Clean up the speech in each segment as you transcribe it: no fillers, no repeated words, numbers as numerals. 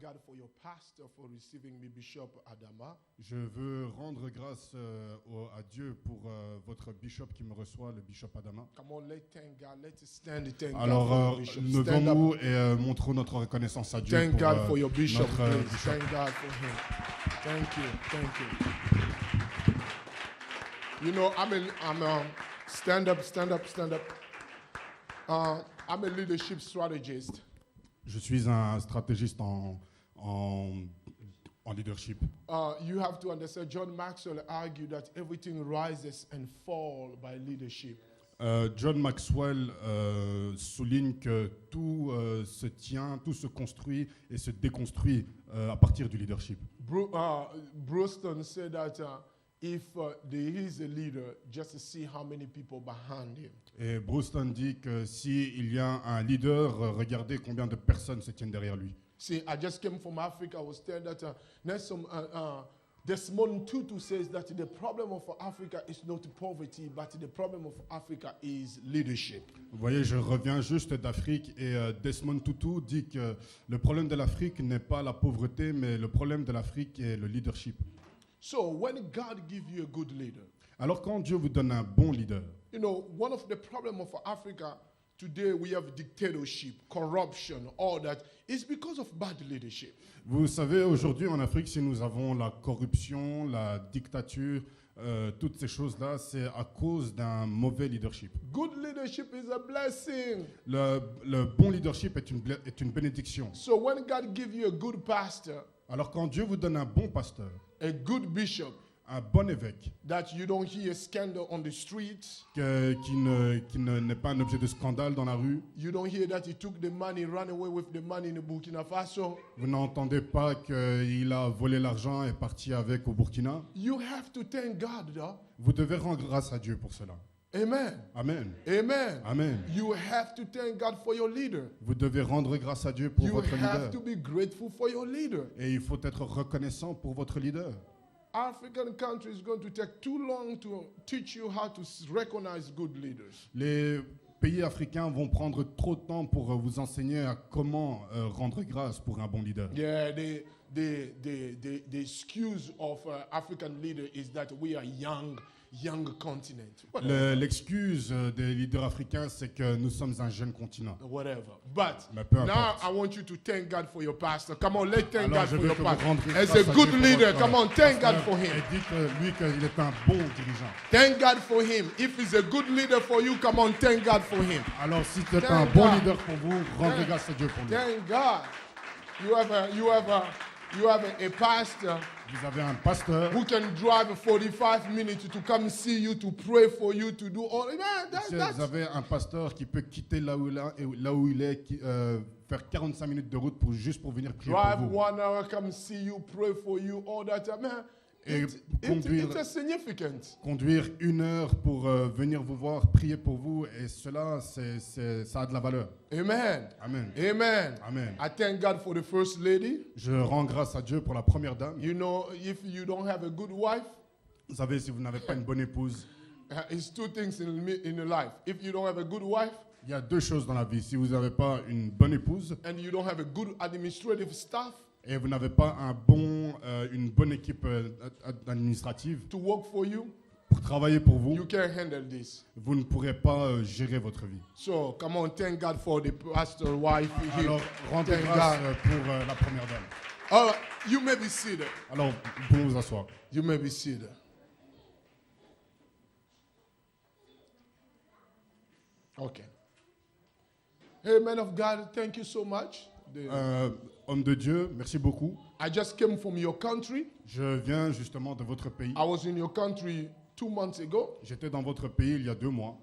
God for your pastor for receiving me, Bishop Adama. Je veux rendre grâce à Dieu pour votre bishop qui me reçoit, le bishop Adama. Come on, let's thank God. Let's stand and thank God Alors, for your bishop. Stand levons-nous up. et montrons notre reconnaissance à Dieu Thank pour God for your bishop, notre please. bishop. Thank God for him. Thank you. Thank you. You know, stand up. I'm a leadership strategist. Je suis un stratégiste en leadership. You have to understand, John Maxwell argued that everything rises and falls by leadership. John Maxwell souligne que tout se tient, tout se construit et se déconstruit à partir du leadership. Brewston said that if there is a leader, just to see how many people behind him. Et Brewston dit que s'il y a un leader, regardez combien de personnes se tiennent derrière lui. See, I just came from Africa. I was telling that Desmond Tutu says that the problem of Africa is not poverty, but the problem of Africa is leadership. Vous voyez, je reviens juste d'Afrique et Desmond Tutu dit que le problème de l'Afrique n'est pas la pauvreté, mais le problème de l'Afrique est le leadership. So when God gives you a good leader, alors quand Dieu vous donne un bon leader, you know, one of the problems of Africa today, we have dictatorship, corruption, all that. It's because of bad leadership. Vous savez, aujourd'hui en Afrique, si nous avons la corruption, la dictature, toutes ces choses-là, c'est à cause d'un mauvais leadership. Good leadership is a blessing. Le bon leadership est une bénédiction. So when God gives you a good pastor, alors quand Dieu vous donne un bon pasteur, a good bishop, un bon évêque, that you don't hear scandal on the streets, qui n'est pas un objet de scandale dans la rue. You don't hear that he took the money, ran away with the money in Burkina Faso. Vous n'entendez pas qu'il a volé l'argent et est parti avec au Burkina. You have to thank God, though. Vous devez rendre grâce à Dieu pour cela. Amen. Amen. Amen. Amen. You have to thank God for your leader. Vous devez rendre grâce à Dieu pour You votre have leader. to be grateful for your leader. Et il faut être reconnaissant pour votre leader. African country is going to take too long to teach you how to recognize good leaders. Les pays africains vont prendre trop de temps pour vous enseigner à comment rendre grâce pour un bon leader. Yeah, the excuse of African leader is that we are young continent. L'excuse des leaders africains, c'est que nous sommes un jeune continent. Whatever. But now I want you to thank God for your pastor. Come on, let's thank Alors, God for your pastor. As a good leader, come on, thank God for him. Et dites lui qu'il est un bon dirigeant. Thank God for him. If he's a good leader for you, come on, thank God for him. Alors, si tu es un bon leader pour vous, rendez grâce à Dieu pour lui. Thank God. You have a pastor. Vous avez un pasteur who can drive 45 minutes to come see you, to pray for you, to do all. Man, vous avez un pasteur qui peut quitter là où il est, faire 45 minutes de route juste pour venir prier drive pour vous. 1 hour, come see you, pray for you, all that. Man, it's significant. Conduire 1 heure pour venir vous voir, prier pour vous, et cela, ça a de la valeur. Amen. Amen. Amen. Amen. I thank God for the first lady. Je rends grâce à Dieu pour la première dame. You know, if you don't have a good wife, vous savez, si vous n'avez pas une bonne épouse, it's two things in life. If you don't have a good wife, il y a 2 choses dans la vie. Si vous n'avez pas une bonne épouse, and you don't have a good administrative staff, et vous n'avez pas une bonne équipe administrative to work for you, pour travailler pour vous, you can't handle this. Vous ne pourrez pas gérer votre vie. So, come on, thank God for the pastor wife. Alors, rendez grâce pour la première dame. You may be seated. Alors, vous pouvez vous asseoir. You may be seated. Okay. Hey, man of God, thank you so much. Homme de Dieu, merci beaucoup. I just came from your country. Je viens justement de votre pays. I was in your country 2 months ago. J'étais dans votre pays il y a 2 mois.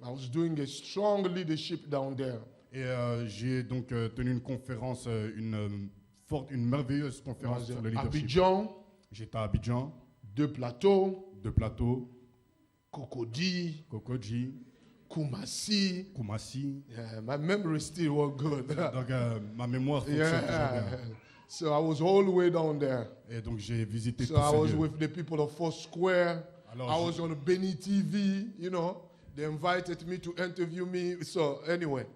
I was doing a strong leadership down there. Et j'ai donc tenu une conférence, une merveilleuse conférence sur le leadership. Abidjan. J'étais à Abidjan. 2 plateaux. Cocody. Kumasi. Yeah, my memory still was good. Donc ma mémoire fonctionne toujours bien. So I was all the way down there. Et donc j'ai visité So tous I ces was lieux. with the people of Foursquare. Alors, I was on Benny TV, you know. They invited me to interview me. So anyway,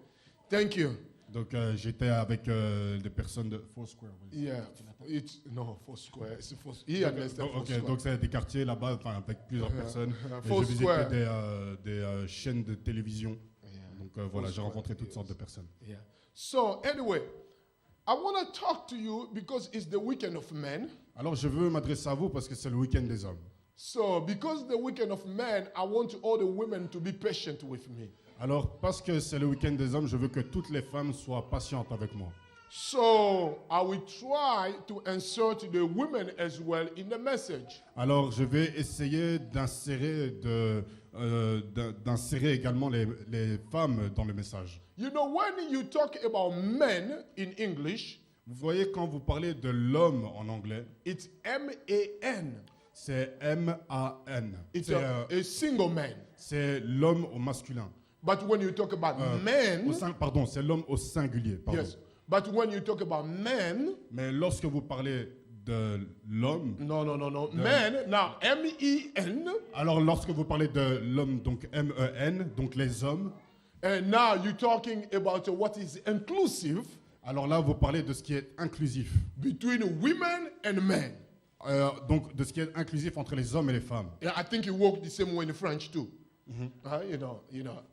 thank you. Donc j'étais avec des personnes de Foursquare. Oui. Yeah, it's no Foursquare. It's He understands Ok, Foursquare. donc c'est des quartiers là-bas, enfin avec plusieurs personnes. Et je Foursquare. visitais des chaînes de télévision. Yeah. Donc voilà, j'ai Foursquare, rencontré toutes yes. sortes de personnes. Yeah. So anyway, I want to talk to you because it's the weekend of men. Alors je veux m'adresser à vous parce que c'est le week-end des hommes. So because the weekend of men, I want all the women to be patient with me. Alors parce que c'est le week-end des hommes, je veux que toutes les femmes soient patientes avec moi. So I will try to insert the women as well in the message. Alors je vais essayer d'insérer également les femmes dans le message. You know, when you talk about men in English, Vous voyez, quand vous parlez de l'homme en anglais, it's M-A-N. c'est M-A-N. It's C'est a single man. c'est l'homme au masculin. But when you talk about men, Pardon, c'est l'homme au singulier. Pardon. yes. But when you talk about men, Mais lorsque vous parlez de l'homme, no. Men, now M-E-N, alors lorsque vous parlez de l'homme, donc M-E-N, donc les hommes, and now you're talking about what is inclusive alors là vous parlez de ce qui est inclusif. between women and men. Donc de ce qui est inclusif entre les hommes et les femmes. Yeah, I think it works the same way in French too. You know.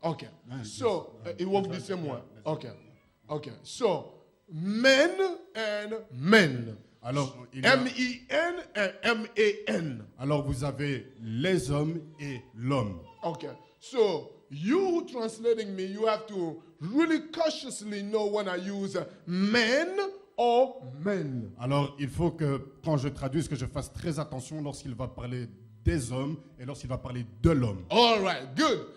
Okay. So it works the same way. Okay. So men and men. Alors, il y a- M-E-N and M-A-N. alors vous avez les hommes et l'homme. Okay. So you who translating me, you have to really cautiously know when I use men or men. Alors il faut que quand je traduise, que je fasse très attention lorsqu'il va parler des hommes et lorsqu'il va parler de l'homme. All right, good.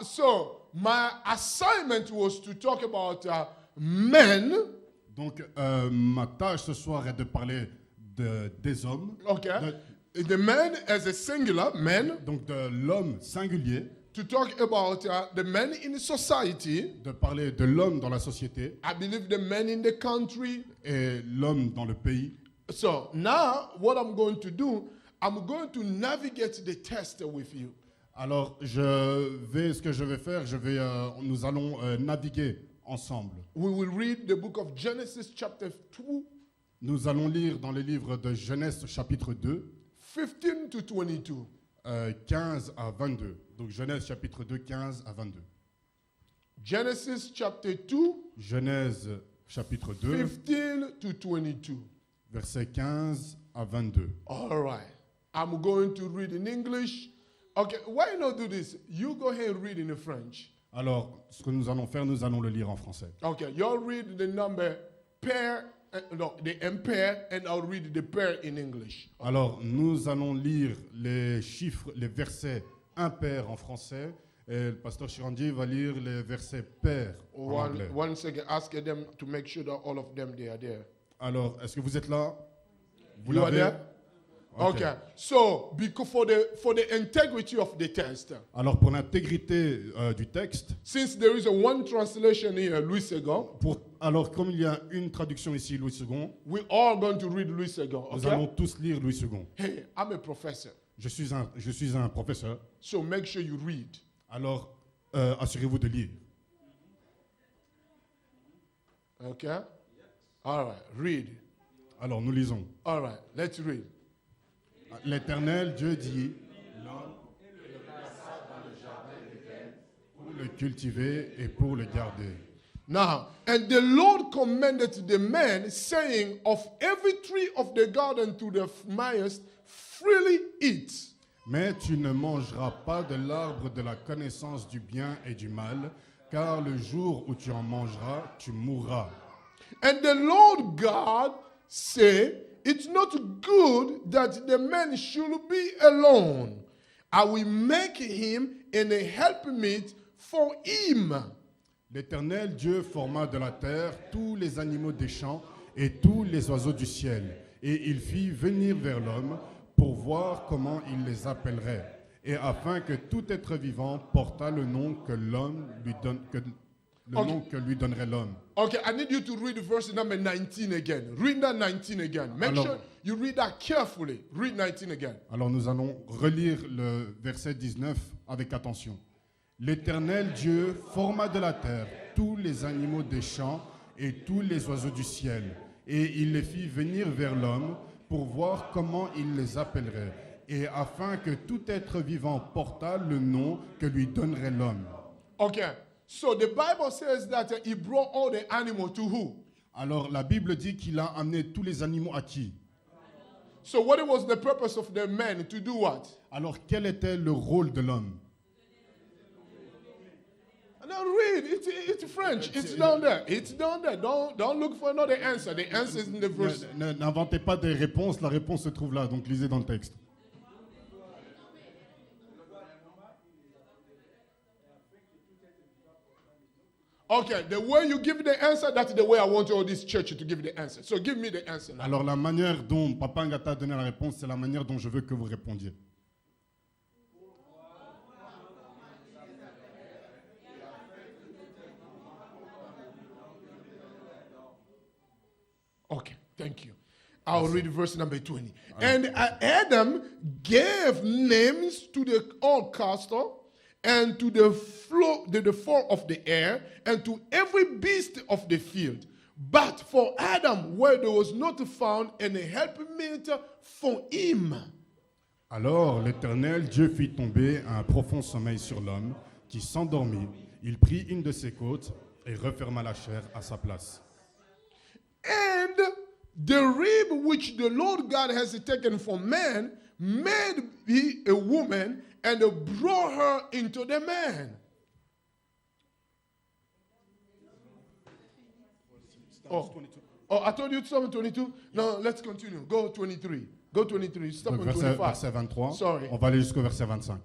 So my assignment was to talk about men. Donc ma tâche ce soir est de parler des hommes, Okay. The men as a singular, men. donc de l'homme singulier, To talk about the men in society. de parler de l'homme dans la société I believe the men in the country. et l'homme dans le pays. So now what I'm going to do, I'm going to navigate the test with you. Alors ce que je vais faire, nous allons naviguer ensemble. We will read the book of Genesis chapter 2, Nous allons lire dans le livre de Genèse chapitre 2, 15 to 22. 15 à 22. Donc Genèse chapitre 2, 15 à 22. Genesis chapter 2, Genèse chapitre 2, 15 to 22. versets 15 à 22. All right. I'm going to read in English. Okay, why not do this? You go ahead and read in French. Alors, ce que nous allons faire, nous allons le lire en français. Okay, you'll read the number pair, the impair, and I'll read the pair in English. Alors, nous allons lire les chiffres, les versets impairs en français, et le pasteur Chirandi va lire les versets pairs en anglais. One second, ask them to make sure that all of them they are there. Alors, est-ce que vous êtes là? Vous You are l'avez? there? Okay. So, because for the integrity of the test, Alors, pour l'intégrité du texte, since there is a one translation here, Louis Segon, alors comme il y a une traduction ici, Louis II, we're all going to read Louis Segon. nous Okay? allons tous lire Louis II. Hey, I'm a professor, Je suis un professeur, so make sure you read. alors assurez-vous de lire. Okay? All right, read. Alors, nous lisons. All right, let's read. L'Éternel Dieu dit, l'homme le plaça dans le jardin d'Éden pour le cultiver et pour le garder. Now, and the Lord commanded the man, saying, of every tree of the garden to the mayest freely eat. Mais tu ne mangeras pas de l'arbre de la connaissance du bien et du mal, car le jour où tu en mangeras, tu mourras. And the Lord God said, it's not good that the man should be alone. I will make him an helpmeet for him. L'Éternel Dieu forma de la terre tous les animaux des champs et tous les oiseaux du ciel, et il fit venir vers l'homme pour voir comment il les appellerait, et afin que tout être vivant portât le nom que l'homme lui donne, nom que lui donnerait l'homme. Okay, I need you to read verse number 19 again. Read that 19 again. Make sure you read that carefully. Read 19 again. Alors nous allons relire le verset 19 avec attention. L'Éternel Dieu forma de la terre tous les animaux des champs et tous les oiseaux du ciel. Et il les fit venir vers l'homme pour voir comment il les appellerait, et afin que tout être vivant portât le nom que lui donnerait l'homme. Okay, so the Bible says that he brought all the animals to who? Alors la Bible dit qu'il a amené tous les animaux à qui? So what was the purpose of the man to do what? Alors quel était le rôle de l'homme? Now read, it's French, it's down there. It's down there. Don't look for another answer. The answer is in the verse. N'inventez pas des réponses, la réponse se trouve là, donc lisez dans le texte. Okay, the way you give the answer, that's the way I want all this church to give the answer. So give me the answer now. Alors la manière dont Papa Ngata a donné la réponse, c'est la manière dont je veux que vous répondiez. Okay, thank you. I'll read verse number 20. And Adam gave names to the all cattle and to the fowl of the air and to every beast of the field. But for Adam, where there was not found any helpmate for him. Alors l'Éternel Dieu fit tomber un profond sommeil sur l'homme qui s'endormit. Il prit une de ses côtes et referma la chair à sa place. And the rib which the Lord God has taken from man made he a woman and brought her into the man. Oh, I told you something 22. No, let's continue. Go 23. Go 23. Stop Donc, on 25. verset 23, Sorry. on va aller jusqu'au verset 25.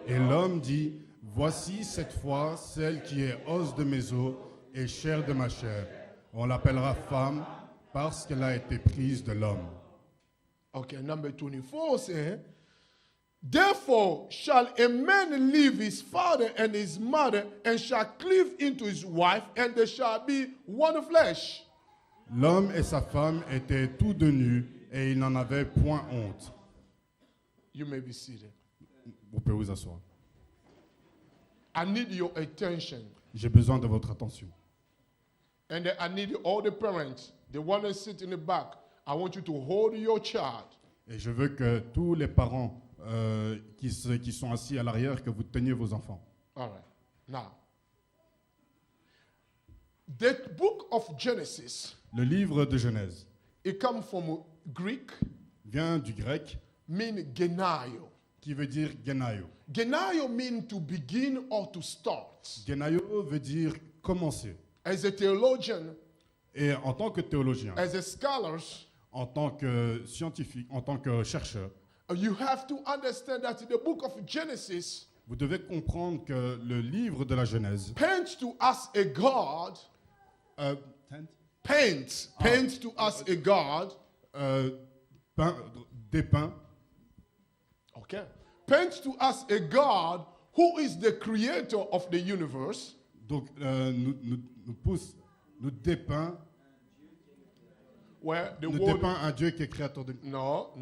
Et l'homme dit, voici cette fois celle qui est os de mes os et chair de ma chair. On l'appellera femme parce qu'elle a été prise de l'homme. Okay, number 24 says, therefore shall a man leave his father and his mother and shall cleave into his wife, and there shall be one flesh. L'homme et sa femme étaient tous deux nus et ils n'en avaient point honte. You may be seated. Vous pouvez vous asseoir. I need your attention. J'ai besoin de votre attention. And I need all the parents, the one that sit in the back. I want you to hold your child. Et je veux que tous les parents qui sont assis à l'arrière, que vous teniez vos enfants. All right. Now, the book of Genesis, Le livre de Genèse it comes from Greek, vient du grec mean genaio. qui veut dire genaio. Genaio means to begin or to start. Genaio veut dire commencer. As a theologian, Et en tant que théologien, as a scholar, en tant que scientifique, en tant que chercheur, you have to understand that the book of Genesis vous devez comprendre que le livre de la Genèse paints to us a God, paints to us a God, dépeint okay, paints to us a God who is the creator of the universe, donc nous dépeint where the nous word dépeint un Dieu qui est créateur de no,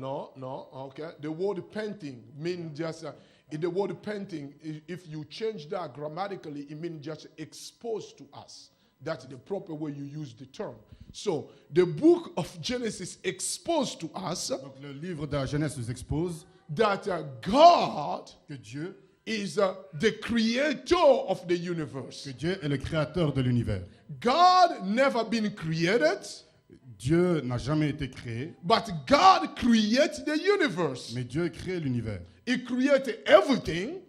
okay. The word painting means just the word painting. If you change that grammatically, it means just exposed to us. That's the proper way you use the term. So the book of Genesis exposed to us Donc le livre de la Genèse nous expose that God que Dieu is the creator of the universe. est le créateur de l'univers. God never been created, Dieu n'a jamais été créé, but God created the universe. mais Dieu crée l'univers. He created everything.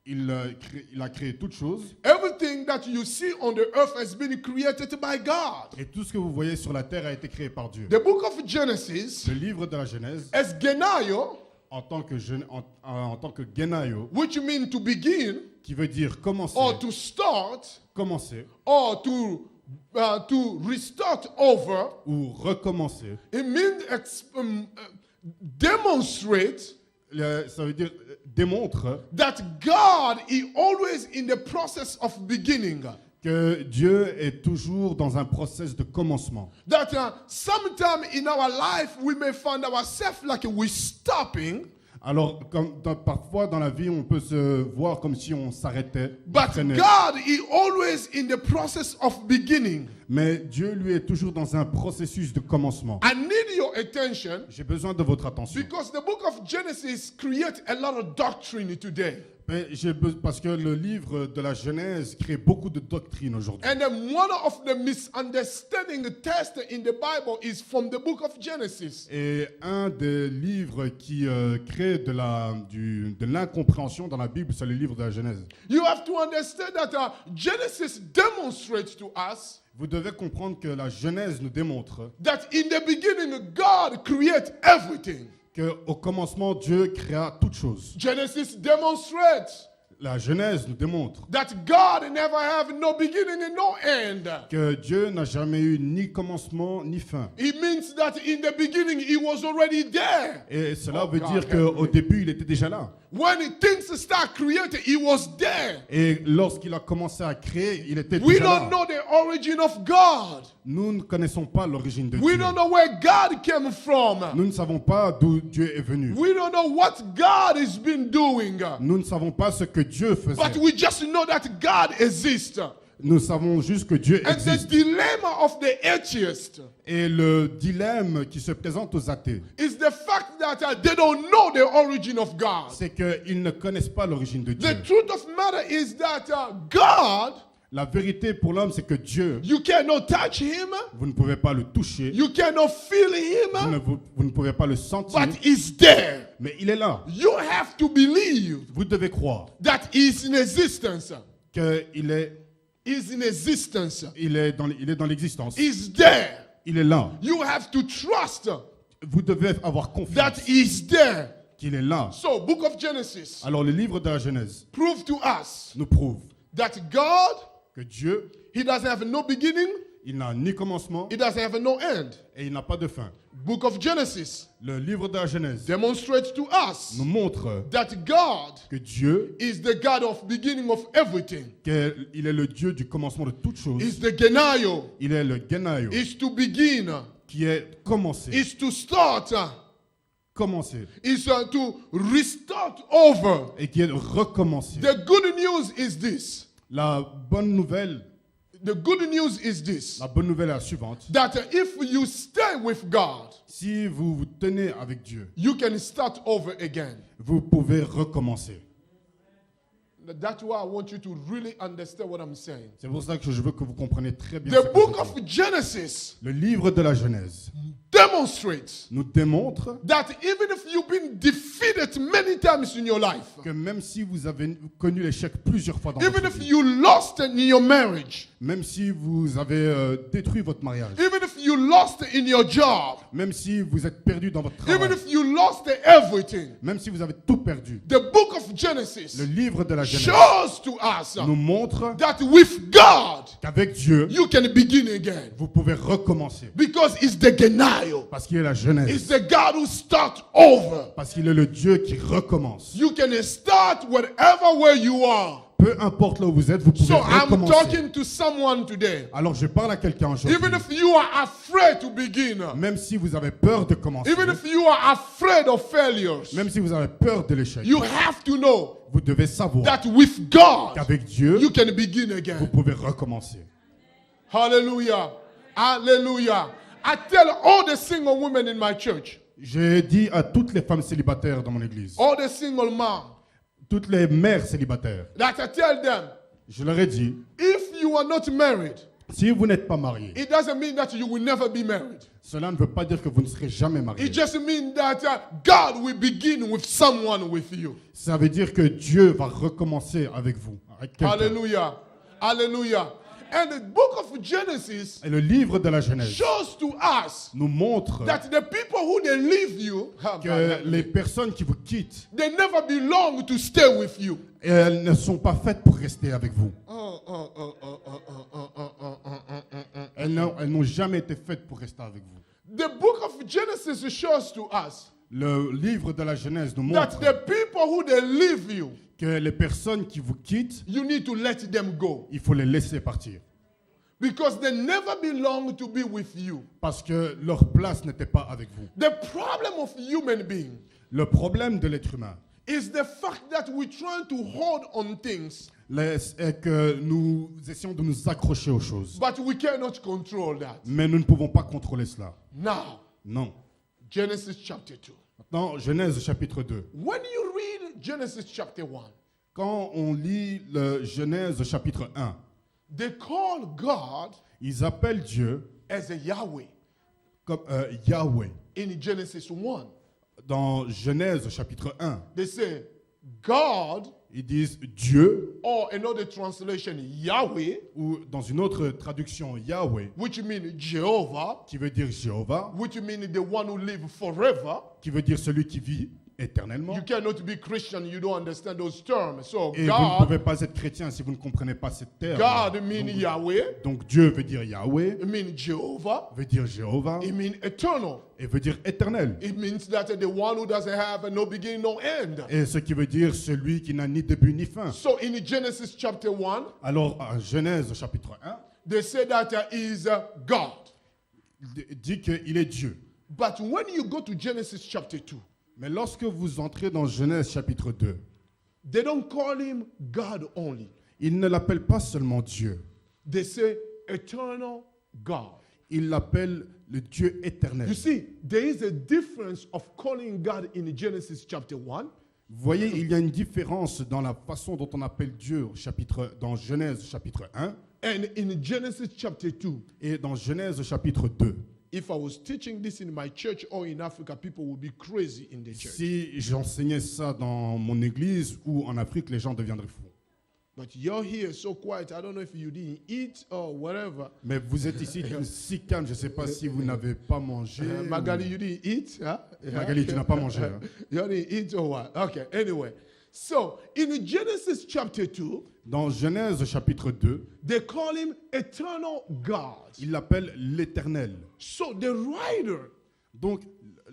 Il a créé toutes choses. Everything that you see on the earth has been created by God. Et tout ce que vous voyez sur la terre a été créé par Dieu. The book of Genesis, Le livre de la Genèse, as genaio, en tant que genaio, which means to begin, qui veut dire commencer, or to start, commencer or to restart over, ou recommencer. it means demonstrate Ça veut dire démontre that God is always in the process of beginning. que Dieu est toujours dans un process de commencement. That sometime in our life we may find ourselves like we're stopping. Alors, parfois dans la vie, on peut se voir comme si on s'arrêtait. But freinait. God, He always in the process of beginning. Mais Dieu, lui, est toujours dans un processus de commencement. I need your attention J'ai besoin de votre attention. because the book of Genesis creates a lot of doctrine today. Mais parce que le livre de la Genèse crée beaucoup de doctrines aujourd'hui. And then one of the misunderstanding tests in the Bible is from the book of Genesis. Et un des livres qui crée de l'incompréhension dans la Bible, c'est le livre de la Genèse. You have to understand that Genesis demonstrates to us Vous devez comprendre que la Genèse nous démontre that in the beginning God created everything. qu'au commencement, Dieu créa toutes choses. Genesis demonstrates La Genèse nous démontre that God never have no beginning and no end. que Dieu n'a jamais eu ni commencement ni fin. It means that in the beginning He was already there. Et cela Oh, veut God, dire help qu'au me. début, il était déjà là. When things start created, He was there. Et lorsqu'il a commencé à créer, il était We déjà don't là. know the origin of God. Nous ne connaissons pas l'origine de We Dieu. don't know where God came from. Nous ne savons pas d'où Dieu est venu. We don't know what God has been doing. Nous ne savons pas ce que Dieu faisait. But we just know that God exists. Nous savons juste que Dieu And the existe. dilemma of the atheist Et le dilemme qui se présente aux athées, is the fact that they don't know the origin of God. c'est qu'ils ne connaissent pas l'origine de Dieu. The truth of the matter is that God, La vérité pour l'homme, c'est que Dieu, you cannot touch Him, vous ne pouvez pas le toucher, you cannot feel Him, vous ne pouvez pas le sentir, but He's there. mais il est là. You have to believe Vous devez croire that He's in existence. qu'il est, He's in existence. il est dans l'existence. He's there. Il est là. You have to trust Vous devez avoir that confiance He's there. qu'il est là. So, Book of Genesis Alors le livre de la Genèse prove to us nous prouve that God, que Dieu, He doesn't have no beginning, il n'a ni commencement He doesn't have no end. et il n'a pas de fin. Book of Genesis Le livre de la Genèse demonstrates to us nous montre that God que Dieu, is the God of beginning of everything. qu'il est le Dieu du commencement de toutes choses. Is the Genayo. Il est le Genaio, Is to begin. qui est commencé, Is to start. commencé, Is to restart over. et qui est recommencé. The good news is this. La bonne nouvelle The good news is this. est la suivante. That if you stay with God, Si vous vous tenez avec Dieu, you can start over again. vous pouvez recommencer. That's why I want you to really understand what I'm saying. C'est pour ça que je veux que vous compreniez très bien ce The que je book of dis. Genesis Le livre de la Genèse demonstrates nous démontre that even if you've been defeated many times in your life, que même si vous avez connu l'échec plusieurs fois dans even votre if vie, you lost in your marriage, même si vous avez détruit votre mariage, even if you lost in your job, même si vous êtes perdu dans votre even travail, if you lost everything, même si vous avez tout perdu, the book of Genesis le livre de la Genèse shows to us nous montre that with God, qu'avec Dieu, you can begin again. vous pouvez recommencer. Because it's the Genayo. Parce qu'il est la It's Genèse. the God who starts over. Parce qu'il est le Dieu qui recommence. You can start wherever where you are. Peu importe là où vous êtes, vous pouvez So I'm recommencer. talking to someone today. Alors je parle à quelqu'un aujourd'hui. Even if you are afraid to begin, Même si vous avez peur de commencer, even if you are afraid of failures, même si vous avez peur de l'échec, you have to know vous devez savoir that with God, qu'avec Dieu, you can begin vous again. pouvez recommencer. Hallelujah. Hallelujah. I tell all the single women in my church, J'ai dit à toutes les femmes célibataires dans mon église, all the single moms, toutes les mères célibataires, that I tell them, je leur ai dit, if you are not married, si vous n'êtes pas mariés, it doesn't mean that you will never be married. cela ne veut pas dire que vous ne serez jamais mariés. It just means that God will begin with someone with you. Ça veut dire que Dieu va recommencer avec vous. Avec quelqu'un. Hallelujah. Hallelujah. And the book of Genesis Et le livre de la Genèse shows to us nous montre that the people who they leave you, que les personnes qui vous quittent, they never belong to stay with you. elles ne sont pas faites pour rester avec vous. Elles n'ont jamais été faites pour rester avec vous. The book of Genesis shows to us Le livre de la Genèse nous that montre the people who they leave you, que les personnes qui vous quittent, you need to let them go. il faut les laisser partir. Because they never belong to be with you. Parce que leur place n'était pas avec vous. The problem of human being Le problème de l'être humain is the fact that we're trying to hold on things, est que nous essayons de nous accrocher aux choses. but we cannot control that. Mais nous ne pouvons pas contrôler cela. Now, Non. Genesis chapter 2. Maintenant, Genèse chapitre 2. When you read Genesis chapter 1, Quand on lit le Genèse chapitre 1, they call God ils appellent Dieu as a Yahweh comme Yahweh. in Genesis 1. Dans Genèse chapitre 1, They say God, ils disent Dieu, or another translation, Yahweh, ou dans une autre traduction Yahweh, which means Jehovah, qui veut dire Jéhovah, which means the one who lives forever. qui veut dire celui qui vit éternellement. You cannot be Christian, you don't understand those terms. So Et vous ne God, pouvez pas être chrétien si vous ne comprenez pas ces termes. God means Yahweh, Donc Dieu veut dire Yahweh, it means Jehovah, veut dire Jéhovah, it means eternal. et veut dire éternel. It means that the one who doesn't have no beginning, no end. Et ce qui veut dire celui qui n'a ni début ni fin. So in Genesis chapter 1, Alors, en Genèse chapitre 1, they say that he is God. il dit qu'il est Dieu. But when you go to Genesis chapter 2, Mais lorsque vous entrez dans Genèse chapitre 2, they don't call him God only. il ne l'appelle pas seulement Dieu. They say eternal God. Il l'appelle le Dieu éternel. You see, there is a difference of calling God in Genesis chapter 1 Vous voyez, il y a une différence dans la façon dont on appelle Dieu dans Genèse chapitre 1 and in Genesis chapter 2. et dans Genèse chapitre 2. If I was teaching this in my church or in Africa, people would be crazy in the church. Si j'enseignais ça dans mon église ou en Afrique, les gens deviendraient fous. But you're here so quiet. I don't know if you didn't eat or whatever. Mais vous êtes ici si calme, je ne sais pas si vous n'avez pas mangé. Magali, you didn't eat? Huh? Magali, tu n'as pas mangé. Hein? You didn't eat or what? Okay, anyway. So, in Genesis chapter 2, Dans Genèse chapitre 2, they call him eternal God. il l'appelle l'Éternel. So, the writer Donc,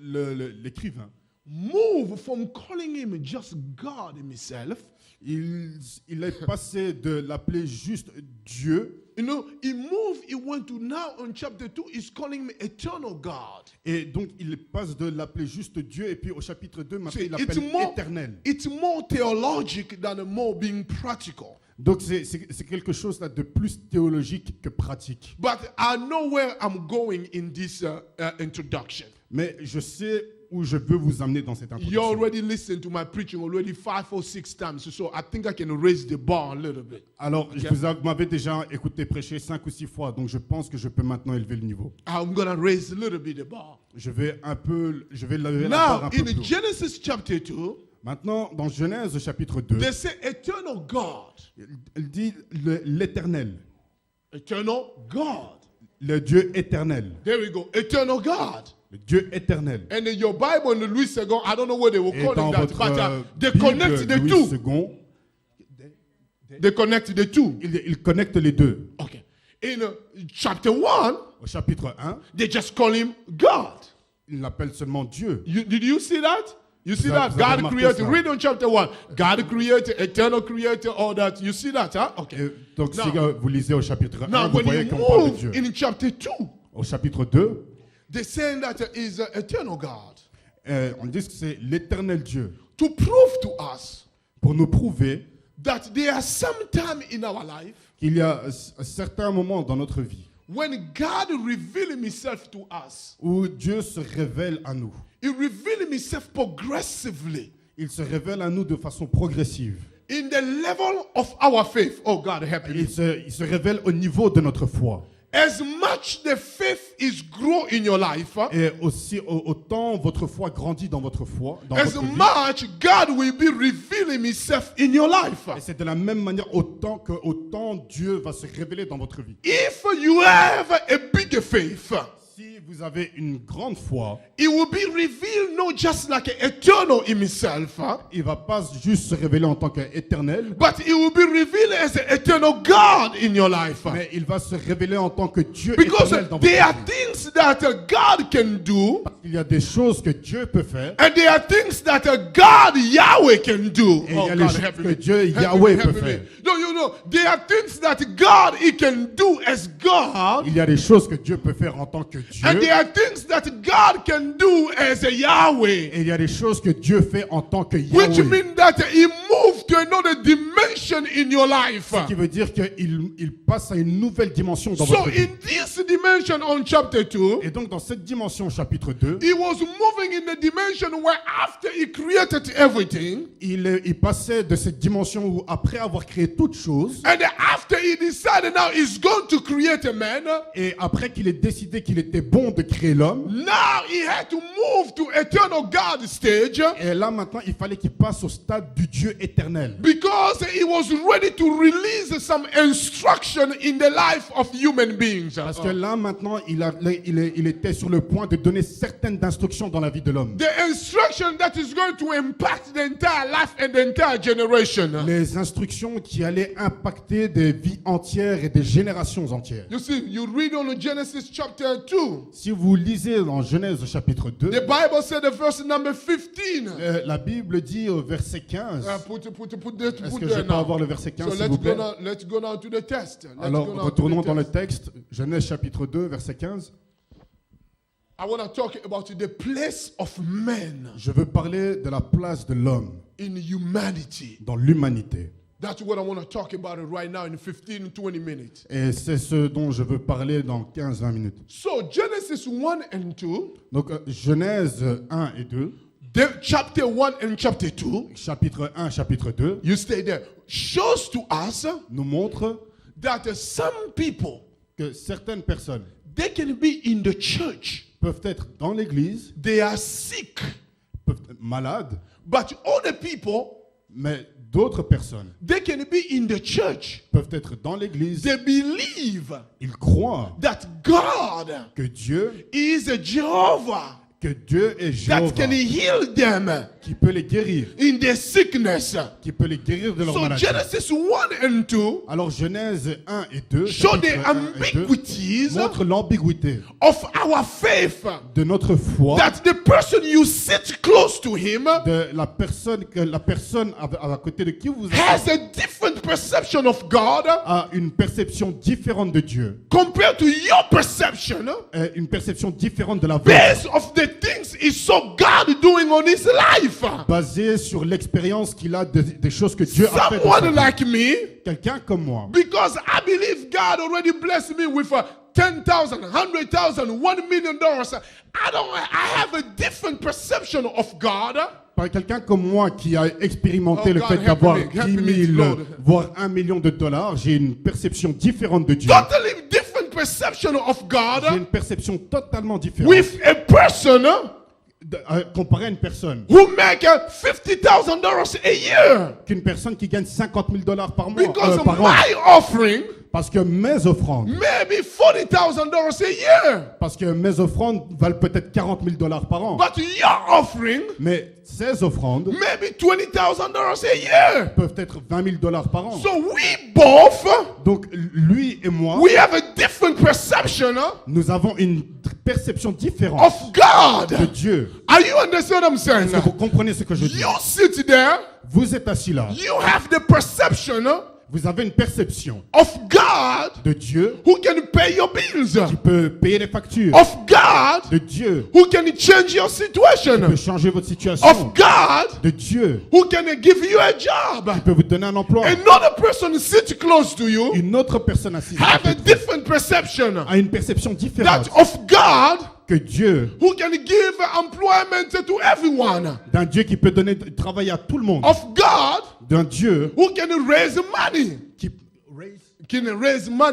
l'écrivain, moved from calling him just God himself. il est passé de l'appeler juste Dieu. You know, he went to now on chapter 2, he's calling him eternal God. Et donc, il passe de l'appeler juste Dieu, et puis au chapitre 2, maintenant, See, il l'appelle éternel. it's more theologic than more being practical. Donc, c'est quelque chose là de plus théologique que pratique. But I know where I'm going in this introduction. Mais je sais où je veux vous amener dans cette You introduction. already listened to my preaching already 5 or 6 times, so I think I can raise the bar a little bit. Alors, Okay. vous m'avez déjà écouté prêcher 5 ou 6 fois, donc je pense que je peux maintenant élever le niveau. I'm going to raise a little bit the bar. Je vais lever la barre Now, un peu in plus haut. Genesis chapter 2, Maintenant, dans Genèse chapitre 2, they say eternal God. il dit l'Éternel, Eternal God. le Dieu éternel, There we go. Eternal God. le Dieu éternel. And in your Bible in Louis II, I don't know what they were Et calling dans that, votre but they Bible, connect the Louis two. II, They connect the two. il connecte les deux. Okay. In chapter 1, Au chapitre 1, they just call him God. il l'appelle seulement Dieu. Did you see that? You see Vous that? avez God remarqué created. ça? Read on chapter 1. God created, eternal creator, all that. You see that, huh? Okay. Et donc, si Now- vous lisez au chapitre 1, Now, vous when voyez you qu'on parle de move Dieu. in chapter 2, Au chapitre 2, they're saying that is eternal God. on dit que c'est l'éternel Dieu. To prove to us Pour nous prouver that there are some time in our life qu'il y a un certain moment dans notre vie when God revealed himself to us. où Dieu se révèle à nous. He revealed himself progressively Il se révèle à nous de façon progressive. in the level of our faith. Oh, God, help me. Il se révèle au niveau de notre foi. As much the faith is grow in your life, Et aussi, autant votre foi grandit dans votre foi, dans as votre vie. much God will be revealing himself in your life. Et c'est de la même manière, autant Dieu va se révéler dans votre vie. If you have a bigger faith, Si vous avez une grande foi, it will be revealed not just like eternal himself, il ne va pas juste se révéler en tant qu'éternel, but it will be revealed as an eternal God in your life. mais il va se révéler en tant que Dieu Because éternel dans votre there are vie. things that God can do, Il y a des choses que Dieu peut faire, and there are things that God Yahweh can do. et il y a Oh, les God, choses help que me. Dieu Help me, Yahweh help peut me. faire. No, you know, there are things that God He can do as God, Il y a des choses que Dieu peut faire en tant que Dieu, and there are things that God can do as a Yahweh, et il y a des choses que Dieu fait en tant que which Yahweh. means that He moved to another dimension in your life. Ce qui veut dire qu'il passe à une nouvelle dimension dans So votre vie. in this dimension on chapter 2, Et donc dans cette dimension chapitre 2, He was moving in the dimension where after He created everything, il passait de cette dimension où après avoir créé toutes choses, and after He decided now He's going to create a man, et après qu'il ait décidé qu'il était bon de créer l'homme, now He had to move to eternal God stage, et là maintenant il fallait qu'il passe au stade du Dieu éternel. because He was ready to release some instruction in the life of human beings. Parce que là maintenant il était sur le point de donner certaines instructions dans la vie de l'homme. The instruction that is going to impact the entire life and the entire generation. Les instructions qui allaient impacter des vies entières et des générations entières. You see, you read on Genesis chapter 2. Si vous lisez dans Genèse chapitre 2, The Bible said the verse number 15. la Bible dit au verset 15. Est-ce que je there peux now. avoir le verset 15 So s'il let's vous go plaît? now. Let's go now to the text. Let's Alors go now retournons to the dans le text. texte, Genèse chapitre 2, verset 15. I want to talk about the place of man Je veux parler de la place de l'homme in humanity. dans l'humanité. That's what I want to talk about right now in 15-20 minutes. Et c'est ce dont je veux parler dans 15-20 minutes. So Genesis 1 and 2, Donc Genèse 1 et 2, chapter 1 and chapter 2, chapitre 1, chapitre 2, you stay there, shows to us nous montre that some people, que certaines personnes they can be in the church, peuvent être dans l'église, they are sick, peuvent être malades, but other people, mais d'autres personnes they can be in the church, peuvent être dans l'église, they believe ils croient that God que Dieu, is a Jehovah est that Jéhovah, can heal them qui peut les guérir, in their sickness. qui peut les guérir de leur So maladie. Genesis 1 and 2 Alors Genèse 1 et 2, show the chapitre 1 et 2 ambiguities montrent l'ambiguïté of our faith, de notre foi, that the person you sit close to him de la personne à côté de qui vous has êtes a different perception of God a une perception différente de Dieu, compared to your perception une perception différente de la vôtre, based of the things he saw God doing on his life. basée sur l'expérience qu'il a des choses que Dieu a faites. dans sa Someone vie. like me, Quelqu'un comme moi, because I believe God already blessed me with 10,000, 100,000, $1 million. I have a different perception of God. par quelqu'un comme moi qui a expérimenté Oh le God, fait help d'avoir me, help 10 me, 000, Lord. voire $1 million, j'ai une perception différente de Dieu. Totally different perception of J'ai God une perception totalement différente with a person comparé à une personne. who make $50,000 a year. Qu'une personne qui gagne $50,000 par mois, Because par an. my offering Parce que mes offrandes, maybe $40,000 a year. parce que mes offrandes valent peut-être $40,000 par an. But your offering Mais ces offrandes maybe $20,000 a year. peuvent être $20,000 par an. So we both, Donc lui et moi, we have a different perception nous avons une perception différente of God. de Dieu. Are you understand what I'm saying? Est-ce que vous comprenez ce que je dis? You sit there, Vous êtes assis là. you have the perception Vous avez une perception of God de Dieu who can pay your bills, qui peut payer les factures, of God de Dieu who can change your qui situation, peut changer votre situation, of God de Dieu who can give you a job. qui peut vous donner un emploi. Another person sit close to you, Une autre personne assise à have côté a de vous different perception a une perception that différente of God que Dieu, who can give employment to everyone, d'un Dieu qui peut donner du travail à tout le monde, of God d'un Dieu who can raise money, qui build a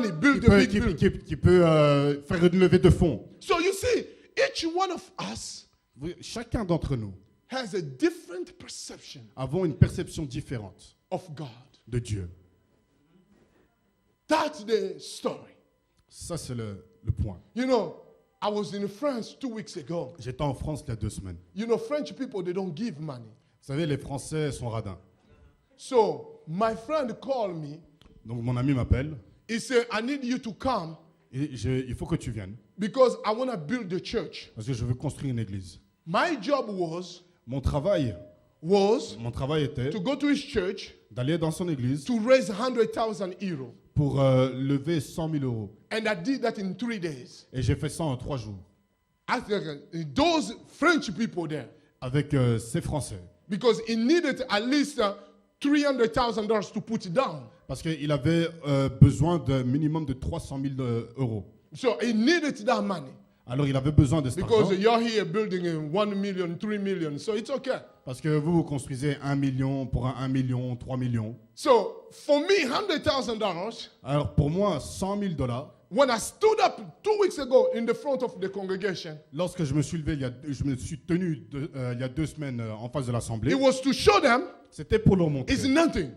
big building. peut faire une levée de fonds. So you see, each one of us Chacun d'entre nous has a different perception avons une perception différente of God. de Dieu. That's the story. Ça, c'est le point. You know, I was in France 2 weeks ago. J'étais en France il y a 2 semaines. You know, French people, they don't give money. Vous savez, les Français sont radins. So my friend called me. Donc mon ami m'appelle He said, I need you to come et il faut que tu viennes because I want to build the church. parce que je veux construire une église. My job Mon travail était to go to his church d'aller dans son église to raise 100,000 euros. pour lever 100 000 euros. And I did that in 3 days. Et j'ai fait ça en 3 jours I think those French people there, avec ces Français. because he needed at least $300,000 to put it down. Parce qu'il avait besoin d'un minimum de 300 000 euros. So he needed that money Alors il avait besoin de cet because argent you're here building in 1 million, 3 million. So it's okay. parce que vous construisez 1 million pour 1 million, 3 millions. So for me, $100,000. Alors pour moi, 100 000 $, When I stood up 2 weeks ago in the front of the congregation, lorsque je me suis levé, je me suis tenu il y a 2 semaines en face de l'assemblée, it was to show them c'était pour leur montrer it's nothing.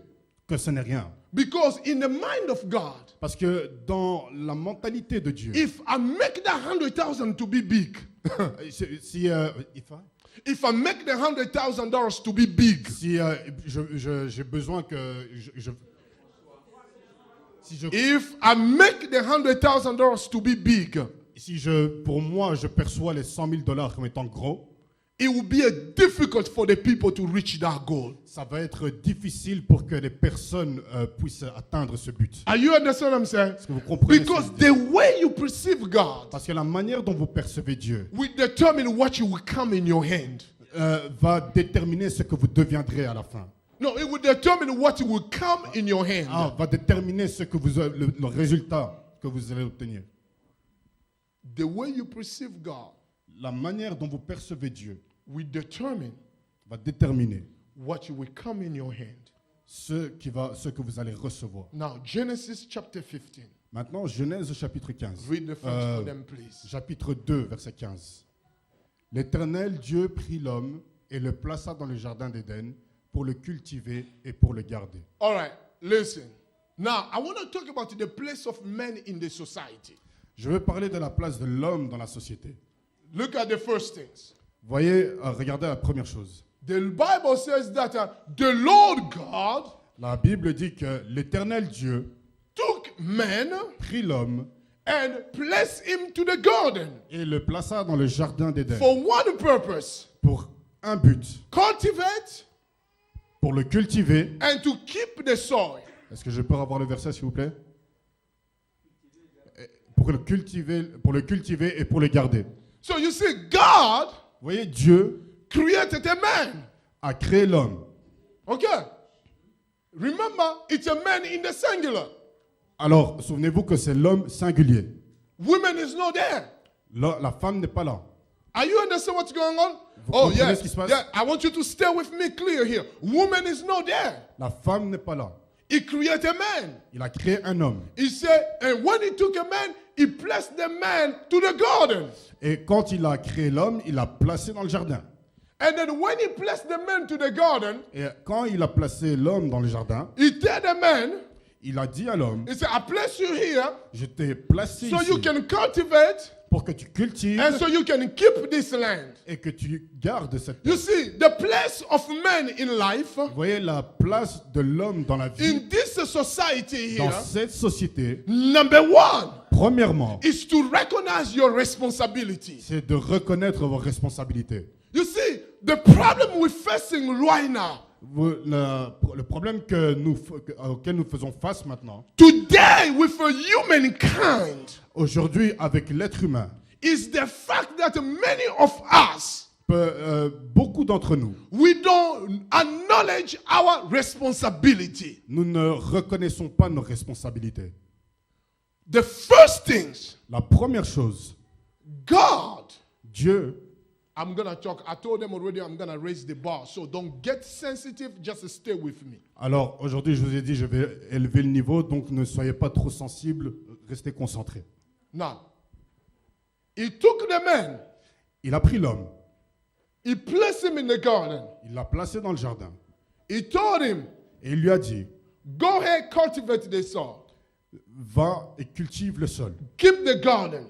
que ce n'est rien. Because in the mind of God, Parce que dans la mentalité de Dieu, if I make that 100,000 to be big, si if I make the $100,000 to be big, j'ai besoin que if I make the $100,000 to be big, pour moi je perçois les 100 000 $ comme étant gros, it will be difficult for the people to reach that goal. ça va être difficile pour que les personnes puissent atteindre ce but. Are you understand what I'm saying? Est-ce que vous comprenez ce que Because je dis? the way you perceive God Parce que la manière dont vous percevez Dieu will determine what you will come in your hand. va déterminer ce que vous deviendrez à la fin. No, it will determine what will come in your hand. Va déterminer ce que le résultat que vous allez obtenir. The way you perceive God La manière dont vous percevez Dieu will determine va déterminer what you will come in your hand. ce que vous allez recevoir. Now, Genesis chapter 15. Maintenant, Genèse chapitre 15. Read the first for them, please. Chapitre 2, verset 15. L'Éternel Dieu prit l'homme et le plaça dans le jardin d'Éden pour le cultiver et pour le garder. All right, listen. Now, I want to talk about the place of men in the society. Je veux parler de la place de l'homme dans la société. Look at the first things. Voyez, regardez la première chose. The Bible says that the Lord God La Bible dit que l'Éternel Dieu took man prit l'homme and placed him to the garden et le plaça dans le jardin d'Éden for one purpose: pour un but, cultivate pour le cultiver. and to keep the soil. Est-ce que je peux avoir le verset, s'il vous plaît? Pour le cultiver et pour le garder. So you see, God Vous voyez, Dieu created a man. a créé l'homme. Okay. Remember, it's a man in the singular. Alors, souvenez-vous que c'est l'homme singulier. Woman is not there. La femme n'est pas là. Are you understand what's going on? Vous Oh, comprenez yeah. ce qui se passe? Yeah. I want you to stay with me clear here. Woman is not there. La femme n'est pas là. He created a man. Il a créé un homme. He said, and when he took a man, he placed the man to the garden. Et quand il a créé l'homme, il l'a placé dans le jardin. And then when he placed the man to the garden, Et quand il a placé l'homme dans le jardin, he told the man, il a dit à l'homme, he said, I place you here je t'ai placé so ici you can cultivate pour que tu cultives and so you can keep this land. et que tu gardes cette You terre. see, the place of man in life, Vous voyez la place de l'homme dans la vie, in this society dans here, cette société. number one Premièrement, is to recognize your responsibility. c'est de reconnaître vos responsabilités. You see, the problem we're facing right now, Le problème auquel nous faisons face maintenant, today with humankind, aujourd'hui avec l'être humain, is the fact that many of us, beaucoup d'entre nous, we don't acknowledge our responsibility. nous ne reconnaissons pas nos responsabilités. The first things, La première chose, God, Dieu, I'm going to talk, I told them already I'm going to raise the bar, so don't get sensitive, just stay with me. alors aujourd'hui je vous ai dit je vais élever le niveau, donc ne soyez pas trop sensibles, restez concentrés. Now, he took the man, Il a pris l'homme, he placed him in the garden. il l'a placé dans le jardin He told him, et il lui a dit, go ahead, cultivate the soil. va et cultive le sol, Keep the garden.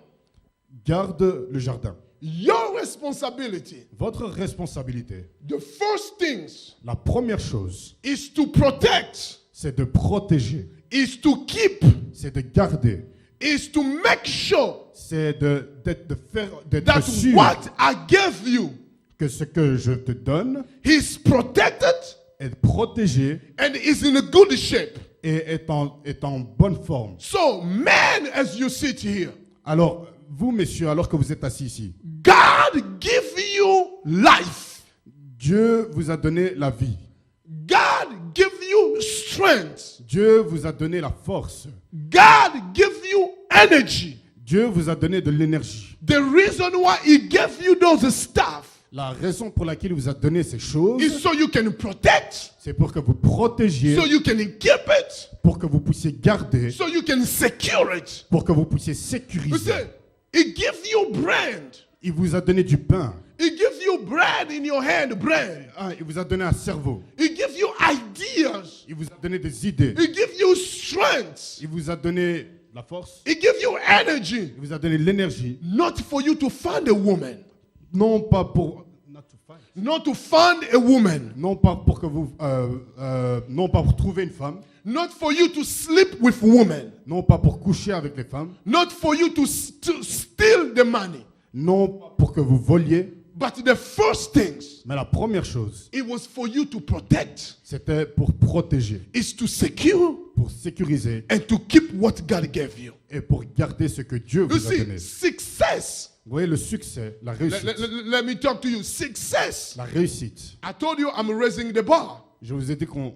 garde le jardin. Your responsibility, Votre responsabilité, the first things, la première chose, is to protect, c'est de protéger, is to keep, c'est de garder, is to make sure c'est d'être that sûr what I gave you que ce que je te donne is protected est protégé and is in a good shape. et est en bonne forme. So, men, as you sit here, Alors, vous, messieurs, alors que vous êtes assis ici, God give you life. Dieu vous a donné la vie. God give you strength. Dieu vous a donné la force. God give you energy. Dieu vous a donné de l'énergie. The reason why he gave you those stuff La raison pour laquelle il vous a donné ces choses, is so you can protect, c'est pour que vous protégiez, so you can keep it, pour que vous puissiez garder, so you can secure it. pour que vous puissiez You sécuriser. see, he give you bread. Il vous a donné du pain. He give you bread in your hand, bread. Ah, il vous a donné un cerveau. He give you ideas. Il vous a donné des idées. He give you strength. Il vous a donné la force. He give you energy. Il vous a donné l'énergie. Not for you to find a woman. Non pas pour Not to find a woman. non pas pour que vous non pas pour trouver une femme, Not for you to sleep with women. non pas pour coucher avec les femmes, Not for you to steal the money. non pas pour que vous voliez, But the first things, mais la première chose, it was for you to protect, c'était pour protéger, is to secure pour sécuriser and to keep what God gave you. et pour garder ce que Dieu You vous a see, donné. success. Vous voyez le succès, la réussite. Let me talk to you. Success. La réussite. I told you I'm raising the bar. Je vous ai dit qu'on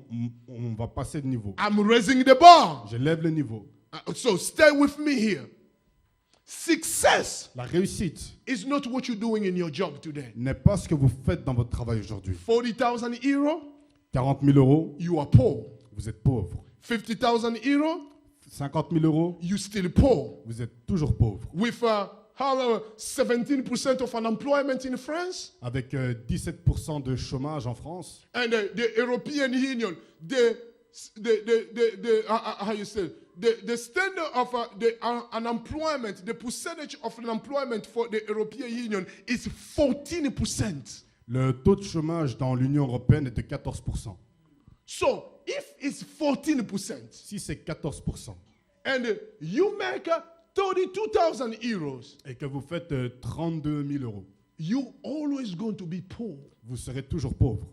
va passer de niveau. I'm raising the bar. Je lève le niveau. So stay with me here. Success La réussite is not what you're doing in your job today. n'est pas ce que vous faites dans votre travail aujourd'hui. 40,000 euros, 40 000 euros, you are poor. vous êtes pauvre. 50,000 euros, 50 000 euros, you still poor. vous êtes toujours pauvre. With 17% of unemployment in France, Avec 17% de chômage en France and the European Union, how you say, the standard of the unemployment, the percentage of unemployment for the European Union is 14%. le taux de chômage dans l'Union européenne est de 14%. So if it's 14%, Si c'est 14% and you make 32,000 euros, et que vous faites 32 000 euros, you always going to be poor. vous serez toujours pauvre.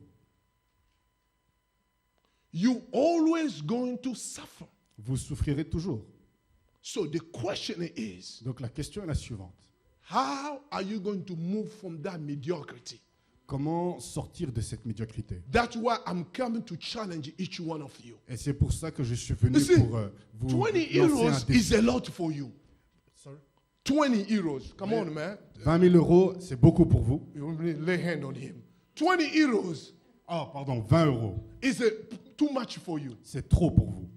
You always going to suffer. Vous souffrirez toujours. So the question is, Donc la question est la suivante. how are you going to move from that mediocrity? Comment sortir de cette médiocrité? That's why I'm coming to challenge each one of you. Et c'est pour ça que je suis venu You see, pour vous 20 lancer euros un défi. is a lot for you. 20 euros. Come on, man. 20 000 euros, c'est beaucoup pour vous. You want me to lay hand on him. 20 euros Ah, pardon, 20 euros, is too much for you. c'est trop pour vous.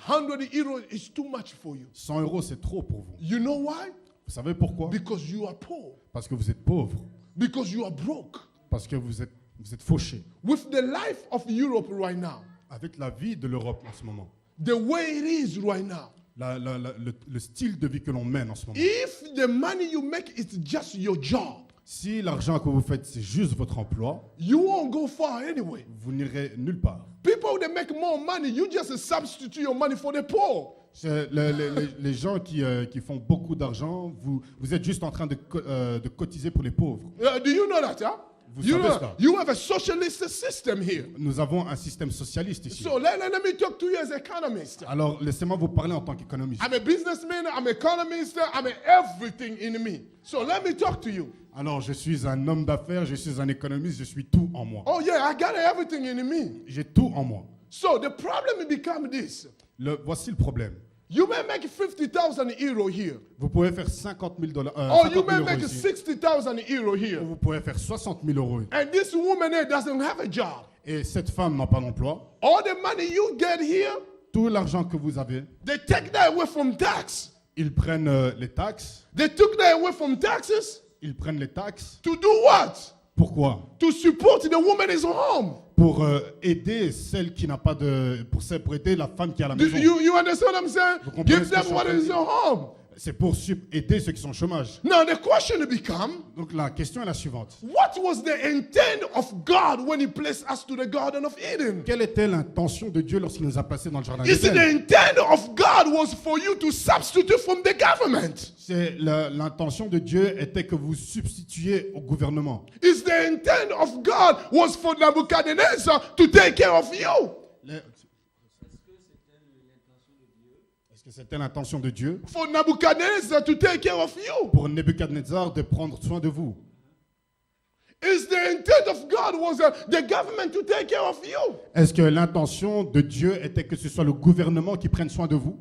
100 euros is too much for you. 100 euros, c'est trop pour vous. You know why? Vous savez pourquoi? Because you are poor. Parce que vous êtes pauvre. Because you are broke. Parce que vous êtes fauché. With the life of Europe right now, Avec la vie de l'Europe en ce moment, the way it is right now, le style de vie que l'on mène en ce moment, if the money you make is just your job, si l'argent que vous faites, c'est juste votre emploi, you won't go far anyway. vous n'irez nulle part. People that make more money, you just substitute your money for the poor. C'est les gens qui font beaucoup d'argent, vous êtes juste en train de cotiser pour les pauvres. Do you know that? Huh? Vous savez ça. You have a socialist system here. Nous avons un système socialiste ici. So let me talk to you as an economist. Alors, laissez-moi vous parler en tant qu'économiste. I'm a businessman, I'm an economist, I'm everything in me. So let me talk to you. Alors, je suis un homme d'affaires, je suis un économiste, je suis tout en moi. Oh yeah, I got everything in me. J'ai tout en moi. So the problem become this. Voici le problème. You may make 50,000 euros here. Vous pouvez faire 50 000 dollars. Or you 50 may 000 make euros ici. 60,000 euros here. Ou vous pouvez faire 60 000 euros. And this woman here doesn't have a job. Et cette femme n'a pas d'emploi. All the money you get here, Tout l'argent que vous avez, they take that away from tax. ils prennent les taxes. They took that away from taxes Ils prennent les taxes. to do what? Pourquoi? To support the woman is home. Pour aider celle qui n'a pas de... Pour aider la femme qui est à la maison. You understand what I'm saying? Vous comprenez Give ce que je them suis en what train de is dire? your home. C'est pour aider ceux qui sont au chômage. Now the question becomes, Donc la question est la suivante. what was the intent of God when he placed us to the Garden of Eden? Quelle était l'intention de Dieu lorsqu'il nous a placés dans le jardin You see, the d'Éden? intent of God was for you to substitute from the government. L'intention de Dieu était que vous substituiez au gouvernement. It's the intent of God was for Nebuchadnezzar to take care of you. Est-ce que c'était l'intention de Dieu For Nebuchadnezzar to take care of you. pour Nebuchadnezzar de prendre soin de vous? Is the intent of God was the government to take care of you? Est-ce que l'intention de Dieu était que ce soit le gouvernement qui prenne soin de vous?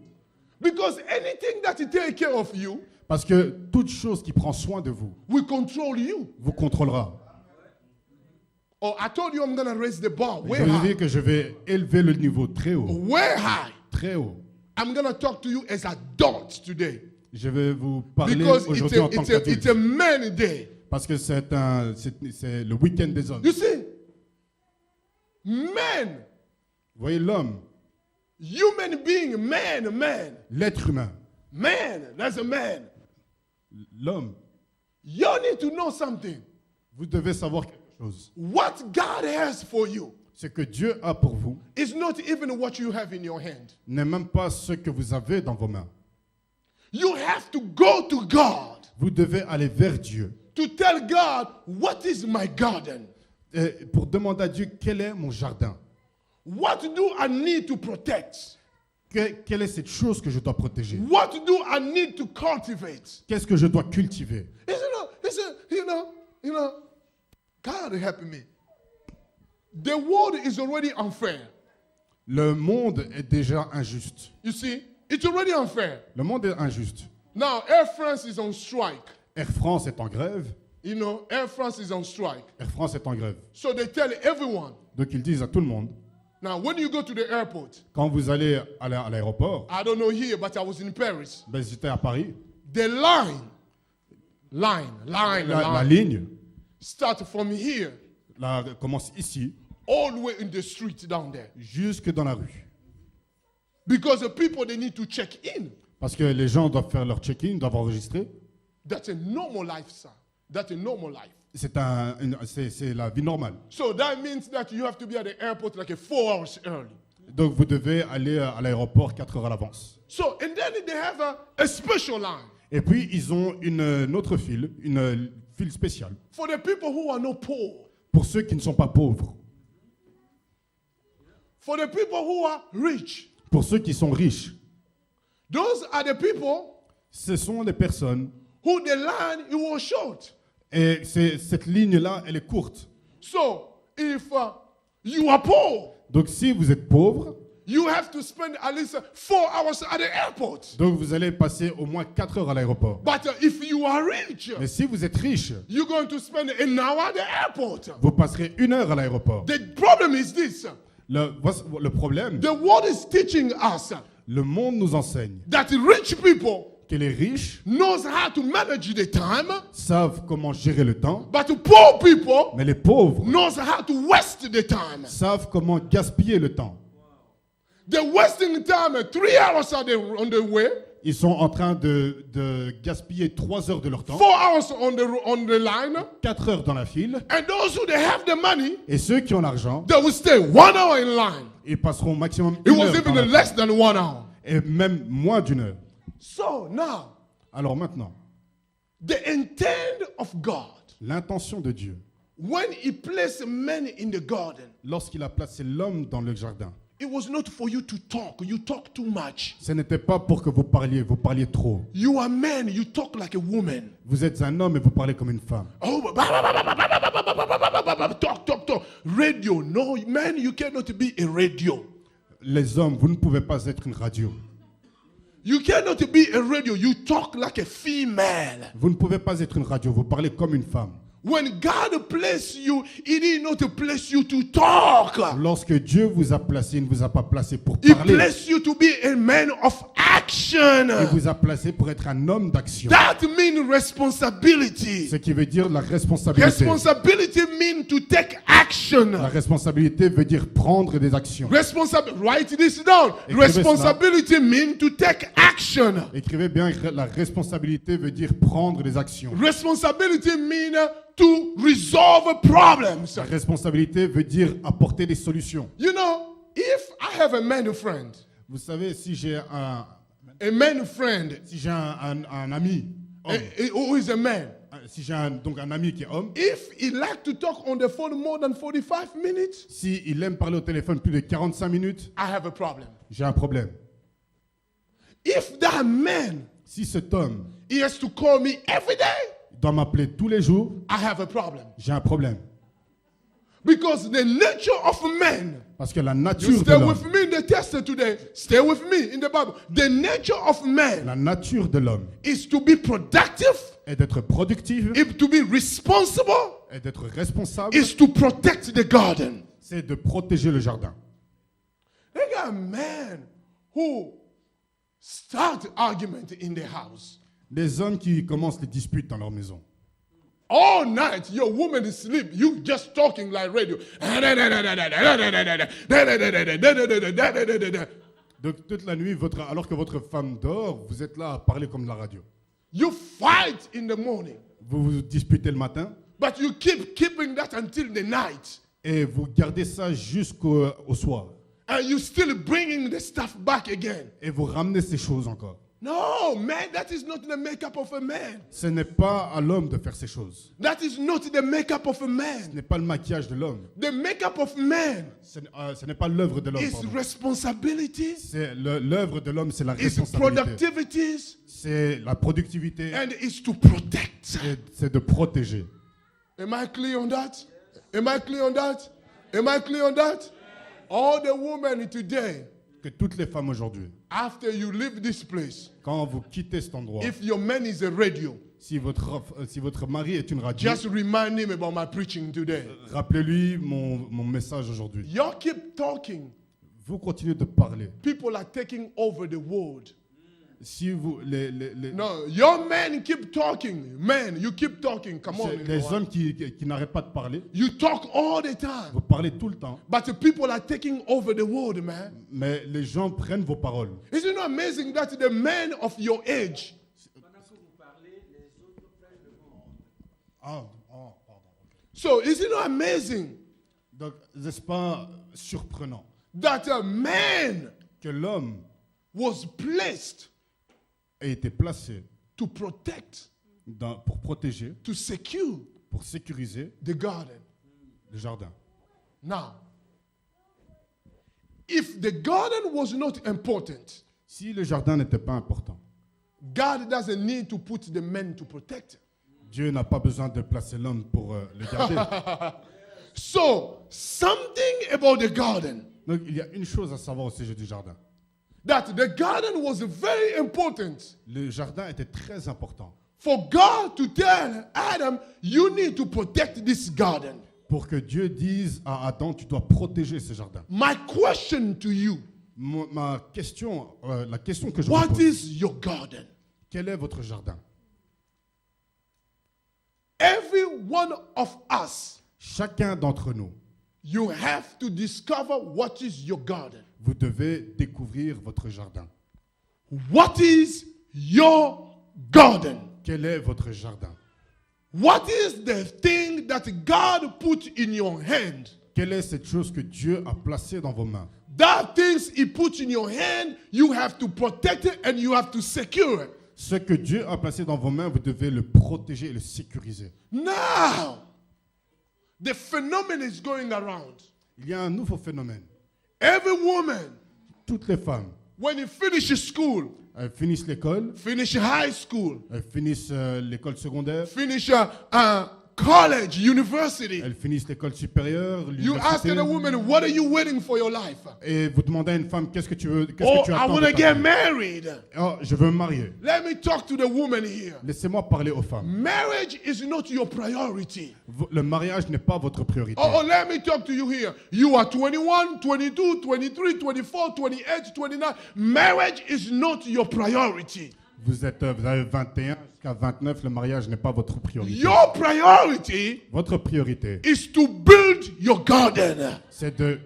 Because anything that he take care of you Parce que toute chose qui prend soin de vous will control you. vous contrôlera. Oh, I told you I'm going to raise the bar way Je vous ai dit high. que je vais élever le niveau très haut. Way high. Très haut. I'm going to talk to you as adults today. Je vais vous parler Because aujourd'hui en tant it's qu'adulte. a man day. Parce que c'est le week-end des hommes. You see, men, Vous voyez l'homme, human being, man, l'être humain, that's a man. l'homme. You need to know something. Vous devez savoir quelque chose. What God has for you Ce que Dieu a pour vous is not even what you have in your hand. n'est même pas ce que vous avez dans vos mains. You have to go to God Vous devez aller vers Dieu to tell God, what is my garden? pour demander à Dieu quel est mon jardin. What do I need to protect? Quelle est cette chose que je dois protéger? What do I need to cultivate? Qu'est-ce que je dois cultiver? You know, God help me. The world is already unfair. Le monde est déjà injuste. You see, it's already unfair. Le monde est injuste. Now, Air France is on strike. Air France est en grève. You know, Air France is on strike. Air France est en grève. So they tell everyone. Donc ils disent à tout le monde, Now, when you go to the airport, quand vous allez à l'aéroport, I don't know here, but I was in Paris. ben, j'étais à Paris, The line ligne start from here commence ici, all the way in the street down there. jusque dans la rue. Because the people, they need to check in. Parce que les gens doivent faire leur check-in, doivent enregistrer. That's a normal life, sir. That's a normal life. C'est la vie normale. So that means that you have to be at the airport like 4 hours early. Donc vous devez aller à l'aéroport 4 heures à l'avance. So, and then they have a special line Et puis ils ont une autre file, une file spéciale, for the people who are not poor, pour ceux qui ne sont pas pauvres, for the people who are rich. pour ceux qui sont riches. Those are the people Ce sont les personnes, who the line it was short. et cette ligne-là, elle est courte. So, if you are poor, Donc si vous êtes pauvre, you have to spend at least 4 hours at the airport. donc vous allez passer au moins 4 heures à l'aéroport. But if you are rich, Mais si vous êtes riche, you're going to spend an hour at the airport. vous passerez 1 heure à l'aéroport. The problem is this. Le problème, The world is teaching us le monde nous enseigne that rich people que les riches knows how to manage the time, savent comment gérer le temps, but poor people mais les pauvres knows how to waste the time. savent comment gaspiller le temps. They're wasting time 3 hours on the way, Ils sont en train de gaspiller 3 heures de leur temps, 4 hours on the line, 4 heures dans la file, and those who they have the money, et ceux qui ont l'argent, they will stay 1 hour in line. ils passeront au maximum It 1 was heure dans even la file, less than 1 hour. et même moins d'1 heure. So now, Alors maintenant, the intent of God, l'intention de Dieu, when he placed men in the garden, lorsqu'il a placé l'homme dans le jardin, it was not for you to talk. You talk too much. ce n'était pas pour que vous parliez trop. You are man, you talk like a woman. Vous êtes un homme et vous parlez comme une femme. Oh, talk. Radio, no, man, you cannot be a radio. Les hommes, vous ne pouvez pas être une radio. You cannot be a radio. You talk like a female. Vous ne pouvez pas être une radio, vous parlez comme une femme. When God placed you, He did not place you to talk. Lorsque Dieu vous a placé, il ne vous a pas placé pour He parler. placed you to be a man of action. Il vous a placé pour être un homme d'action. That means responsibility. Ce qui veut dire la responsabilité. Responsibility means to take action. La responsabilité veut dire prendre des actions. Write this down. Écrivez Responsibility means to take action. Écrivez bien, la responsabilité veut dire prendre des actions. Responsibility means to resolve problems. La responsabilité veut dire apporter des solutions. You know, if I have a man friend, Vous savez, si j'ai un ami, homme, who is a man, si j'ai donc un ami qui est homme, if he like to talk on the phone more than 45 minutes, si il aime parler au téléphone plus de 45 minutes, I have a problem. j'ai un problème. If that man, Si cet homme he has to call me every day, doit m'appeler tous les jours, I have a problem. j'ai un problème. Because the nature of man, Parce que la you nature de stay l'homme, with me in the text today, stay with me in the Bible. The nature of man la nature de l'homme is to be productive, est d'être productif, is to be responsible, est d'être responsable, is to protect the garden. c'est de protéger le jardin. They got men who start argument in their house. Des hommes qui commencent les disputes dans leur maison. All night, your woman is asleep. You just talking like radio. Donc toute la nuit, alors que votre femme dort, vous êtes là à parler comme de la radio. You fight in the morning, Vous vous disputez le matin but you keeping that until the night. et vous gardez ça jusqu'au soir. And you still bringing the stuff back again. Et vous ramenez ces choses encore. No, man, that is not the makeup of a man. Ce n'est pas à l'homme de faire ces choses. That is not the makeup of a Ce man. n'est pas le maquillage de l'homme. The makeup of man Ce n'est pas l'œuvre de l'homme. is pardon. responsibilities, C'est l'œuvre de l'homme, c'est la is responsabilité. productivities, C'est la productivité. and is to protect. C'est de protéger. Am I clear on that? Am I clear on that? Am I clear on that? All the women today, Que toutes les femmes aujourd'hui, after you leave this place, quand vous quittez cet endroit, if your man is a radio, si votre mari est une radio, just remind him about my preaching today. rappelez-lui mon message aujourd'hui. Y'all keep talking. Vous continuez de parler. People are taking over the world. Si vous, No, your men keep talking. Men, you keep talking. Come on. les hommes qui n'arrêtent pas de parler, You talk all the time. vous parlez tout le temps, But the people are taking over the world, man. mais les gens prennent vos paroles. Isn't it amazing that the men of your age, Pardon. so isn't it amazing Donc, n'est-ce pas surprenant that a man que l'homme was placed ait été placé to protect, pour protéger, to secure pour sécuriser the garden? le jardin? Now, if the garden was not important, Si le jardin n'était pas important, God doesn't need to put the men to protect it. Dieu n'a pas besoin de placer l'homme pour le garder. So, something about the garden, Donc, il y a une chose à savoir au sujet du jardin. that the garden was very important Le jardin était très important for God to tell Adam, you need to protect this garden. pour que Dieu dise à Adam, tu dois protéger ce jardin. My question to you, La question que je vous what pose, is your garden? quel est votre jardin? Every one of us, Chacun d'entre nous, you have to discover what is your garden. vous devez découvrir votre jardin. What is your garden? Quel est votre jardin? What is the thing that God put in your hand? Quelle est cette chose que Dieu a placée dans vos mains? That things He put in your hand, you have to protect it and you have to secure it. Ce que Dieu a placé dans vos mains, vous devez le protéger et le sécuriser. Now, the phenomenon is going around. Il y a un nouveau phénomène. Every woman, Toutes les femmes, when you finish school, elles finissent l'école, finish high school, elles finissent l'école secondaire, finish college, university. elles finissent l'école supérieure, You ask l'université, the woman, what are you waiting for your life? et vous demandez à une femme, qu'est-ce que tu veux, qu'est-ce Oh, que tu I attends want de to ta get vie? married. Oh, je veux me marier. Let me talk to the woman here. Laissez-moi parler aux femmes. Marriage is not your priority. Le mariage n'est pas votre priorité. Oh, let me talk to you here. You are 21, 22, 23, 24, 28, 29. Marriage is not your priority. Vous avez 21 jusqu'à 29, le mariage n'est pas votre priorité. Your priority Votre priorité, is to build your garden. c'est de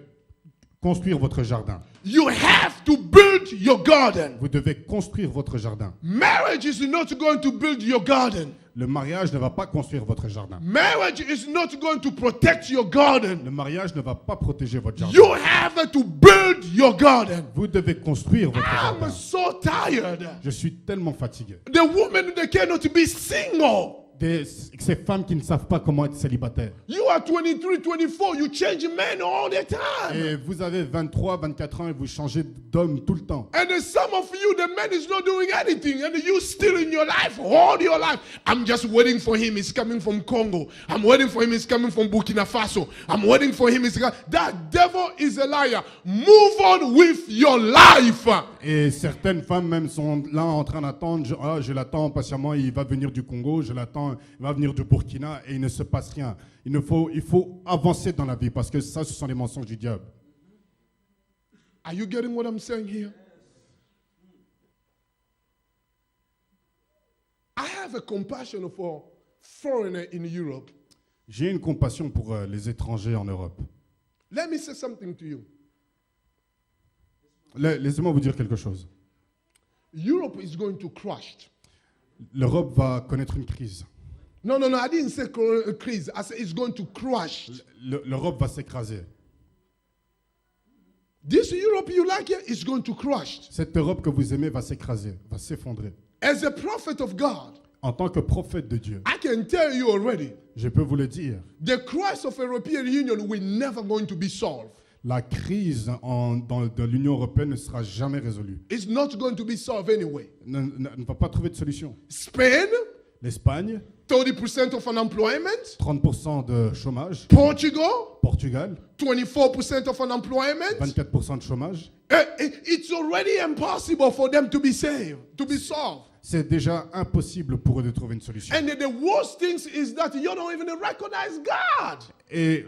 construire votre jardin. You have to build your garden. Vous devez construire votre jardin. Marriage is not going to build your garden. Le mariage ne va pas construire votre jardin. Marriage is not going to protect your garden. Le mariage ne va pas protéger votre jardin. You have to build your garden. Vous devez construire votre I'm jardin. so tired. Je suis tellement fatigué. The women, they cannot be single. Ces femmes qui ne savent pas comment être célibataires. You are 23, 24. You change men all the time. Et vous avez 23, 24 ans et vous changez d'homme tout le temps. And then some of you, the man is not doing anything. And you still in your life, all your life. I'm just waiting for him. He's coming from Congo. I'm waiting for him. He's coming from Burkina Faso. I'm waiting for him. That devil is a liar. Move on with your life. Et certaines femmes même sont là en train d'attendre. Je l'attends patiemment, il va venir du Congo, je l'attends, il va venir du Burkina et il ne se passe rien. Il faut avancer dans la vie parce que ça, ce sont les mensonges du diable. Are you getting what I'm saying here? I have a compassion for foreigners in Europe. J'ai une compassion pour les étrangers en Europe. Let me say something to you. Laissez-moi vous dire quelque chose. Europe is going to crash. L'Europe va connaître une crise. No, I didn't say crash. I said it's going to crash. L'Europe va s'écraser. This Europe you like here is going to crash. Cette Europe que vous aimez va s'écraser, va s'effondrer. As a prophet of God, En tant que prophète de Dieu, I can tell you already, je peux vous le dire, the crisis of European Union will never going to be solved. la crise de l'Union européenne ne sera jamais résolue. It's not going to be solved anyway. Ne va pas trouver de solution. Spain, L'Espagne, 30% of unemployment. 30% de chômage. Portugal, Portugal, 24% of unemployment. 24% de chômage. It's already impossible for them to be saved, to be solved. C'est déjà impossible pour eux de trouver une solution. And the worst thing is that you don't even recognize God. Et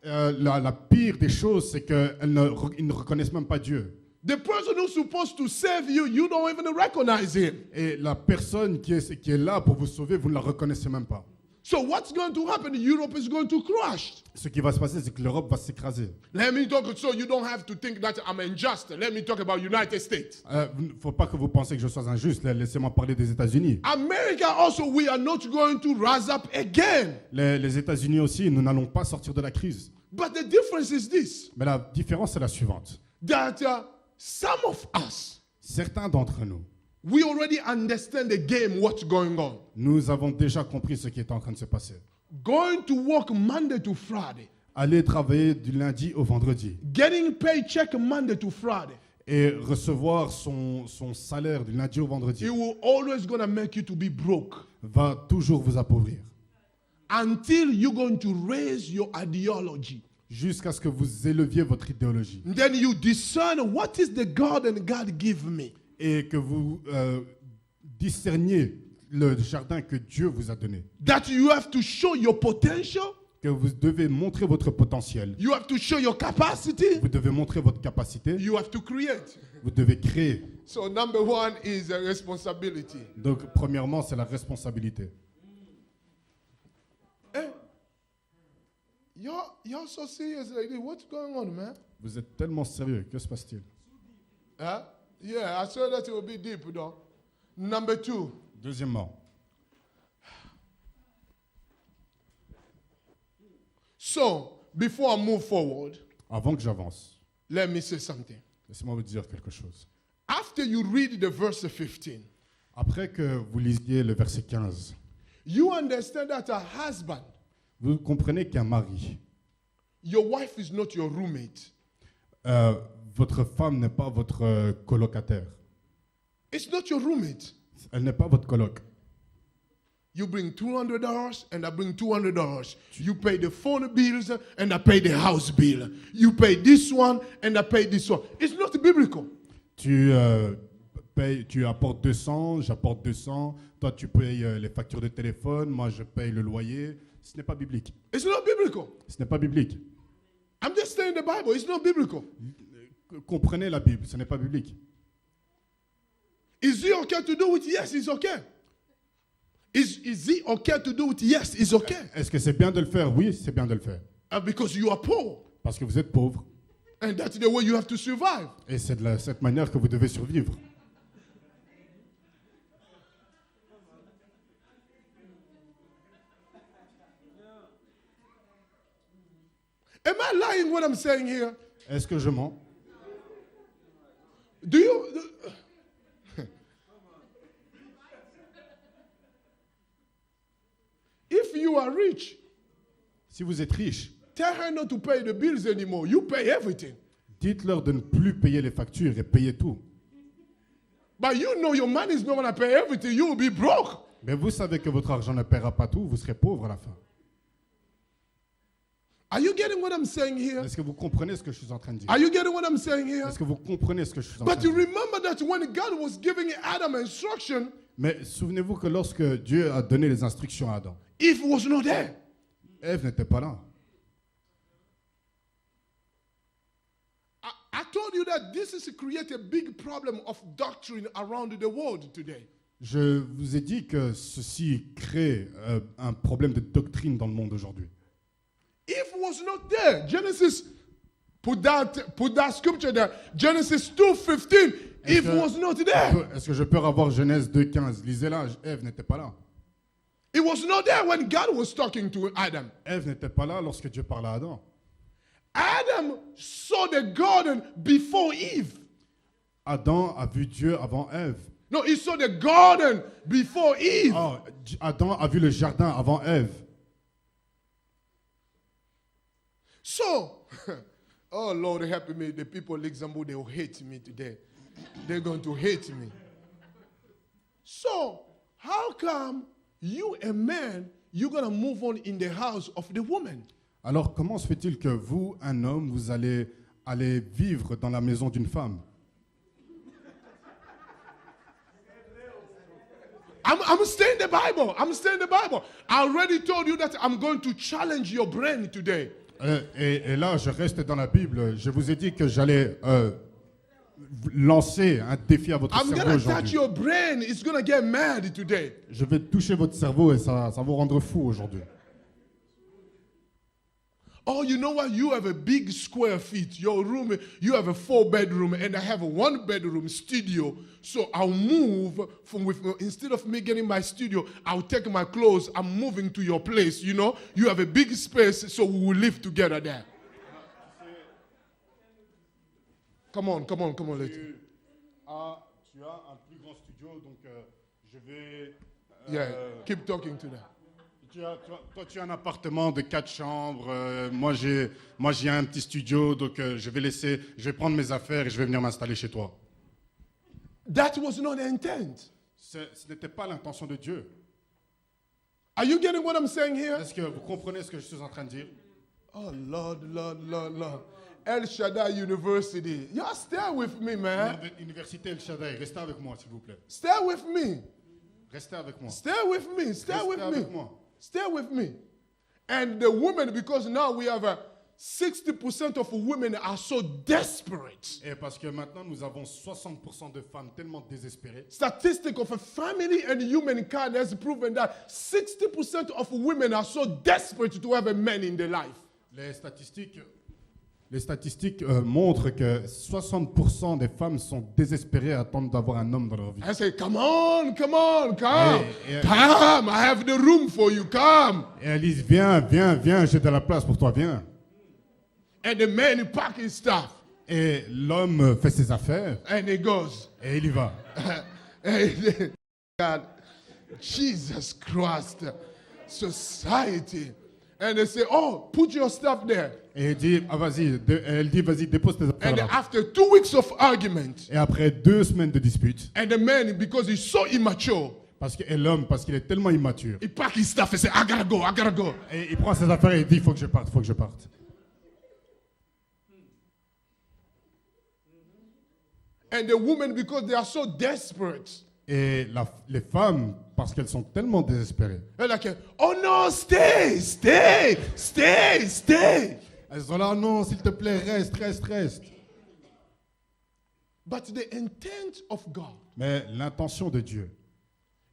la pire des choses, c'est qu'ils ne reconnaissent même pas Dieu. The person who's supposed to save you, you don't even recognize him. Et la personne qui est là pour vous sauver, vous ne la reconnaissez même pas. So what's going to happen? Europe is going to crash. Ce qui va se passer, c'est que l'Europe va s'écraser. Let me talk, so you don't have to think that I'm unjust. Let me talk about United States. Il ne faut pas que vous pensiez que je sois injuste. Laissez-moi parler des États-Unis. America also, we are not going to rise up again. Les États-Unis aussi, nous n'allons pas sortir de la crise. But the difference is this, Mais la différence est la suivante. that some of us, Certains d'entre nous, we already understand the game, what's going on. nous avons déjà compris ce qui est en train de se passer. Going to work Monday to Friday. Aller travailler du lundi au vendredi Getting paycheck Monday to Friday. et recevoir son salaire du lundi au vendredi It will always gonna make you to be broke va toujours vous appauvrir until you're going to raise your ideology. jusqu'à ce que vous éleviez votre idéologie And then you discern what is the garden God give me. et que vous discerniez le jardin que Dieu vous a donné. That you have to show your potential. Que vous devez montrer votre potentiel. You have to show your capacity. Vous devez montrer votre capacité. You have to create. Vous devez créer. So number one is a responsibility. Donc, premièrement, c'est la responsabilité. Hey, you're so serious like this. What's going on, man? Vous êtes tellement sérieux. Que se passe-t-il? Huh? Yeah, I saw that it will be deep, though. Number two. Deuxièmement, So, before I move forward, avant que j'avance, let me say something. laissez-moi vous dire quelque chose. After you read the verse 15, Après que vous lisiez le verset 15, you understand that a husband, vous comprenez qu'un mari, your wife is not your roommate. votre femme n'est pas votre colocataire. It's not your roommate. Elle n'est pas votre coloc. You bring $200 and I bring $200. You pay the phone bills and I pay the house bill. You pay this one and I pay this one. It's not biblical. Tu apportes 200, j'apporte 200. Toi, tu payes les factures de téléphone. Moi, je paye le loyer. Ce n'est pas biblique. It's not biblical. Ce n'est pas biblique. I'm just saying the Bible. It's not biblical. Comprenez la Bible. Ce n'est pas biblique. Is it okay to do it? Yes, it's okay. Is it okay to do it? Yes, it's okay. Est-ce que c'est bien de le faire? Oui, c'est bien de le faire. Because you are poor. Parce que vous êtes pauvre. And that's the way you have to survive. Et c'est de cette manière que vous devez survivre. Am I lying what I'm saying here? Est-ce que je mens? Do you... If you are rich, Si vous êtes riche, tell her not to pay the bills anymore. You pay everything. dites-leur de ne plus payer les factures et payer tout. But you know your money is not going to pay everything. You will be broke. Mais vous savez que votre argent ne paiera pas tout, vous serez pauvre à la fin. Are you getting what I'm saying here? Est-ce que vous comprenez ce que je suis en train de dire? Are you getting what I'm saying here? Est-ce que vous comprenez ce que je suis en train But de you dire? remember that when God was giving Adam instruction, Mais souvenez-vous que lorsque Dieu a donné les instructions à Adam, Eve was not there. Ève n'était pas là. I told you that this is to create a big problem of doctrine around the world today. Je vous ai dit que ceci crée un problème de doctrine dans le monde aujourd'hui. Eve was not there. Genesis, put that scripture there. Genesis 2:15. Eve was not there. Est-ce que je peux avoir Genèse 2:15? Lisez-la, Ève n'était pas là. It was not there when God was talking to Adam. Ève n'était pas là lorsque Dieu parlait à Adam. Adam saw the garden before Eve. Adam a vu Dieu avant Ève. No, he saw the garden before Eve. Oh, Adam a vu le jardin avant Ève. So, oh Lord, help me. The people in Luxembourg, they will hate me today. They're going to hate me. So, how come you, a man, you're going to move on in the house of the woman? Alors, comment se fait-il que vous, un homme, vous allez vivre dans la maison d'une femme? I'm staying the Bible. I'm staying the Bible. I already told you that I'm going to challenge your brain today. Et là, je reste dans la Bible. Je vous ai dit que j'allais lancer un défi à votre I'm cerveau going to touch aujourd'hui. your brain. It's going to get mad today. Je vais toucher votre cerveau et ça va vous rendre fou aujourd'hui. Oh, you know what? You have a big square feet. Your room, you have a 4-bedroom, and I have a 1-bedroom studio. So I'll move instead of me getting my studio, I'll take my clothes. I'm moving to your place. You know, you have a big space, so we will live together there. Come on, let's. Tu as un plus grand studio, donc je vais. Yeah, keep talking to them. Toi, tu as un appartement de 4 chambres. Moi, j'ai un petit studio, donc je vais prendre mes affaires et je vais venir m'installer chez toi. That was not the intent. Ce n'était pas l'intention de Dieu. Are you getting what I'm saying here? Est-ce que vous comprenez ce que je suis en train de dire? Oh, Lord. El Shaddai University. Y'all stay with me, man. Université El Shaddai, restez avec moi, s'il vous plaît. Stay with me. Restez avec moi. Stay with me. Stay Restez with avec me. moi. Stay with me. And the women, because now we have 60% of women are so desperate. Et parce que maintenant, nous avons 60% de femmes tellement désespérées. Statistic of a family and humankind has proven that 60% of women are so desperate to have a man in their life. Les statistiques montrent que 60% des femmes sont désespérées à attendre d'avoir un homme dans leur vie. I say, come on, come. Yeah. Come, I have the room for you, come. Et elles disent, viens, j'ai de la place pour toi, viens. And the man pack his stuff. Et l'homme fait ses affaires And he goes. et il y va. God, Jesus Christ, society. And they say, oh, put your stuff there. Et elle dit, elle dit, vas-y, dépose tes affaires And là. after 2 weeks of argument, Et après 2 semaines de dispute, and the man, because he's so immature, Et l'homme, parce qu'il est tellement immature. He pack his stuff and say, I gotta go, I gotta go. Et il prend ses affaires et il dit, il faut que je parte, il faut que je parte. And the women, because they are so desperate, Et les femmes, parce qu'elles sont tellement désespérées, they're like, oh no, stay, stay, stay, stay. elles sont là, non, s'il te plaît, reste, reste, reste. But the intent of God, Mais l'intention de Dieu,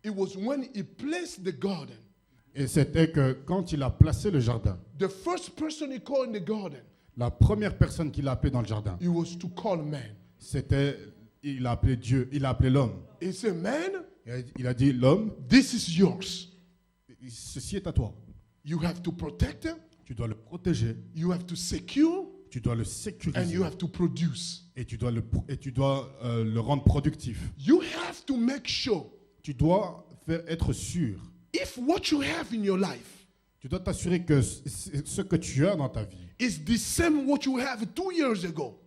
it was when he placed the garden, et c'était que quand il a placé le jardin, the first person he called in the garden, la première personne qu'il a appelée dans le jardin, it was to call man. c'était, il a appelé Dieu, il a appelé l'homme. He said, man, Il a dit, l'homme, this is yours. ceci est à toi. You have to protect him, Tu dois le protéger, you have to secure, tu dois le and sécuriser you have to produce. et tu dois le rendre productif. You have to make sure Tu dois être sûr. if what you have in your life Tu dois t'assurer que ce que tu as dans ta vie, is the same what you have 2 years ago,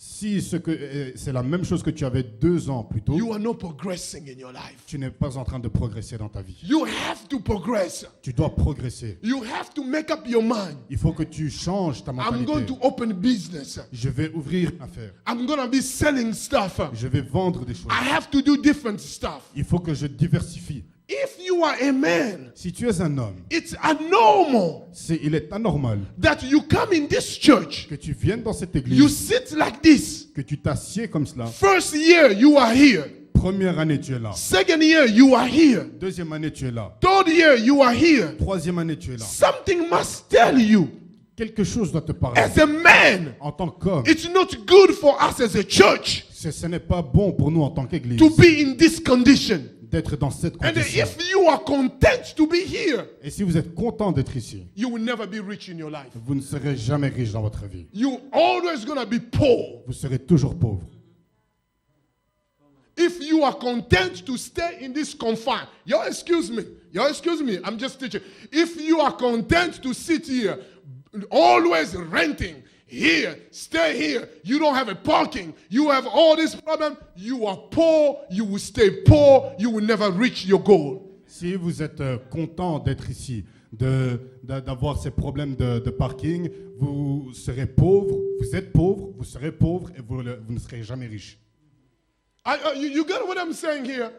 si c'est la même chose que tu avais 2 ans plus tôt, you are not progressing in your life. tu n'es pas en train de progresser dans ta vie. You have to progress. Tu dois progresser. You have to make up your mind. Il faut que tu changes ta I'm going mentalité. to open business. Je vais ouvrir une affaire. I'm going to be selling stuff. Je vais vendre des choses. I have to do different stuff. Il faut que je diversifie. If you are a man, Si tu es un homme, it's abnormal il est anormal that you come in this church, que tu viennes dans cette you église, sit like this. que tu t'assieds comme cela. First year, you are here. Première année, tu es là. Second year, you are here. Deuxième année, tu es là. Third year, you are here. Troisième année, tu es là. Something must tell you, Quelque chose doit te parler. as a man, En tant qu'homme, it's not good for us as a church ce n'est pas bon pour nous en tant qu'église to be in this condition. d'être dans cette And condition. if you are content to be here, Et si vous êtes content d'être ici, you will never be rich in your life. vous ne serez jamais riche dans votre vie. You're always going to be poor. Vous serez toujours pauvre. If you are content to stay in this confine, y'all excuse me, I'm just teaching. If you are content to sit here, always renting, here, stay here, you don't have a parking, you have all this problem, you are poor, you will stay poor, you will never reach your goal. Si vous êtes content d'être ici, d'avoir ces problèmes de parking, vous serez pauvre, vous êtes pauvre, vous serez pauvre et vous ne serez jamais riche. You get what I'm saying here?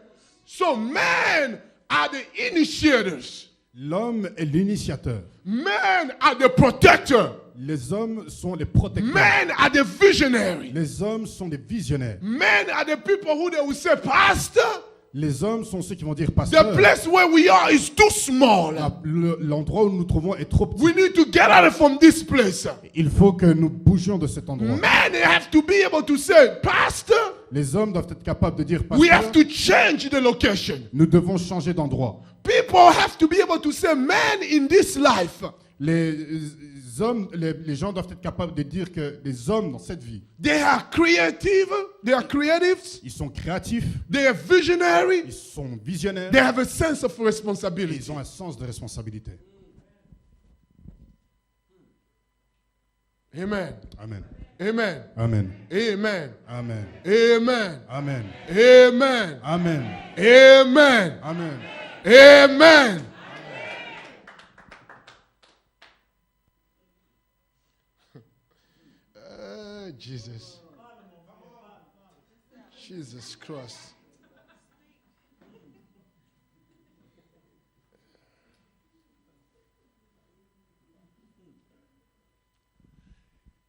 So men are the initiators. L'homme est l'initiateur. Men are the protector. Les hommes sont les protecteurs. Men are the visionary. Les hommes sont des visionnaires. Men are the people who they will say, Pastor, Les hommes sont ceux qui vont dire, the pasteur, place where we are is too small. l'endroit où nous nous trouvons est trop petit. We need to get out from this place. Il faut que nous bougions de cet endroit. Men have to be able to say, Pastor, Les hommes doivent être capables de dire, we have pasteur, to change the location. nous devons changer d'endroit. People have to be able to say, man, in this life, Les gens doivent être capables de dire que les hommes dans cette vie, they are creatives, ils sont créatifs, they are visionary, ils sont visionnaires, they have a sense of et responsibility. ils ont un sens de responsabilité. Amen. Amen. Amen. Amen. Amen. Amen. Amen. Amen. Amen. Amen. Amen. Amen. Amen. Jesus. Jesus Christ.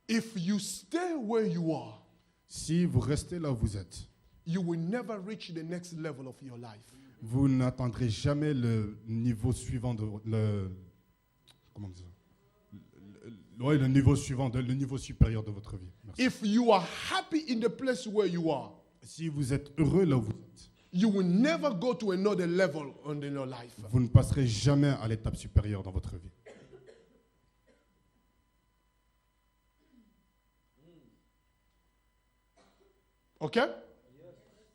If you stay where you are, Si vous restez là où vous êtes, you will never reach the next level of your life. vous n'atteindrez jamais le niveau suivant comment dire, le niveau suivant, le niveau supérieur de votre vie. Merci. If you are happy in the place where you are, Si vous êtes heureux là où vous êtes, you will never go to another level in your life. vous ne passerez jamais à l'étape supérieure dans votre vie. Okay?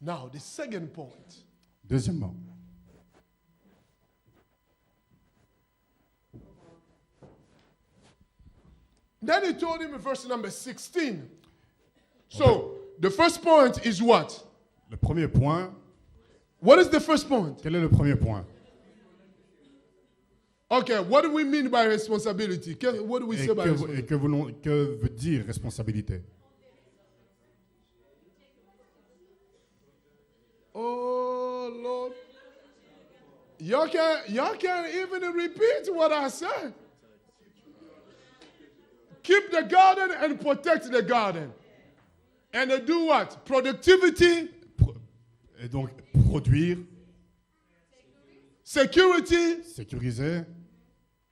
Now, the second point. Deuxièmement, Then he told him in verse number 16. So, the first point is what? le premier point, What is the first point? Quel est le premier point? Okay, what do we mean by responsibility? What do we Et say by que, responsibility? que veut dire responsabilité? Oh, Lord. Y'all can't even repeat what I said. Keep the garden and protect the garden. And do what? Productivity, Et donc, produire, security, sécuriser,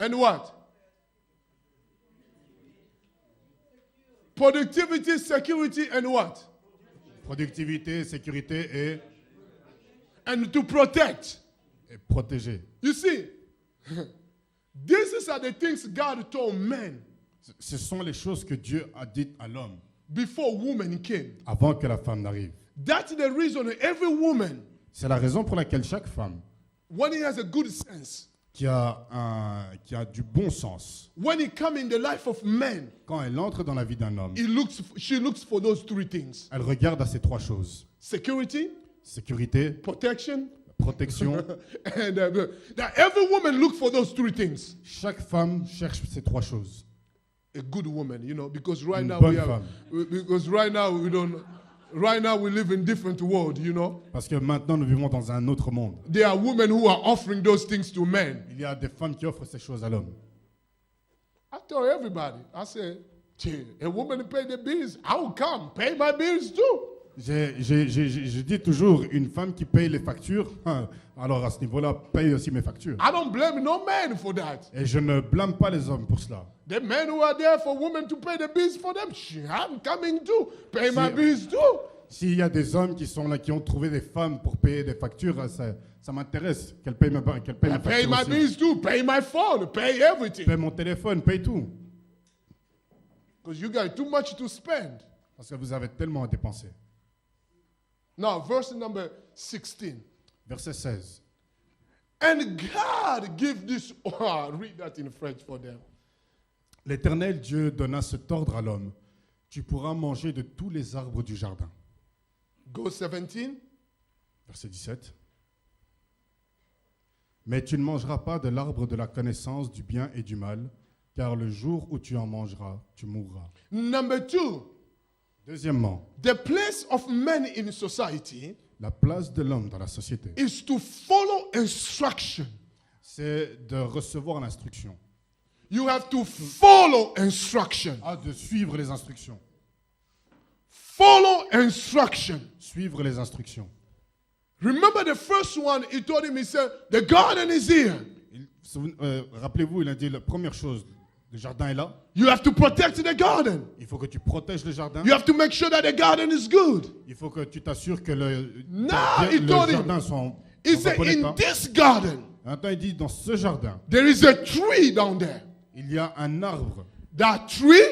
and what? Productivity, security, and what? productivité, sécurité And to protect. et protéger. You see, these are the things God told men Ce sont les choses que Dieu a dites à l'homme before woman came. avant que la femme n'arrive. That's the reason every woman, C'est la raison pour laquelle chaque femme when he has a good sense, qui a du bon sens, when he come in the life of men, quand elle entre dans la vie d'un homme, she looks for those three things: elle regarde à ces trois choses. security, Sécurité, protection, protection. and that every woman look for those three things. Chaque femme cherche ces trois choses. A good woman, because right Une now bonne femme. right now we live in different world, Parce que maintenant, nous vivons dans un autre monde. There are women who are offering those things to men. Il y a des femmes qui offrent ces choses à l'homme. I tell everybody, I say, a woman pay the bills, I will come, pay my bills too. Je dis toujours, une femme qui paye les factures, alors à ce niveau-là, paye aussi mes factures. I don't blame no man for that. Et je ne blâme pas les hommes pour cela. The men who are there for women to pay the bills for them, I'm coming too, pay my Si- bills too. S'il y a des hommes qui sont là, qui ont trouvé des femmes pour payer des factures, ça m'intéresse qu'elles payent mes Pay factures my aussi. bills too, pay my phone, pay everything. Paye mon téléphone, paye tout. Because you got too much to spend. Parce que vous avez tellement à dépenser. Now, verse number 16. Verset 16. And God give this, read that in French for them. L'Éternel Dieu donna cet ordre à l'homme. Tu pourras manger de tous les arbres du jardin. Go 17. Verset 17. Mais tu ne mangeras pas de l'arbre de la connaissance du bien et du mal, car le jour où tu en mangeras, tu mourras. Number 2, Deuxièmement, the place of men in society la place de l'homme dans la société, is to follow instruction. c'est de recevoir l'instruction. You have to follow instruction. De suivre les instructions. Follow instruction. Suivre les instructions. Remember the first one, he told him, he said, the garden is here. Rappelez-vous, il a dit la première chose, le jardin est là. You have to protect the garden. Il faut que tu protèges le jardin. You have to make sure that the garden is good. Il faut que tu t'assures que le He jardin soit He dans un said, bon in état. this garden, Maintenant, il dit, dans ce jardin, there is a tree down there. il y a un arbre. That tree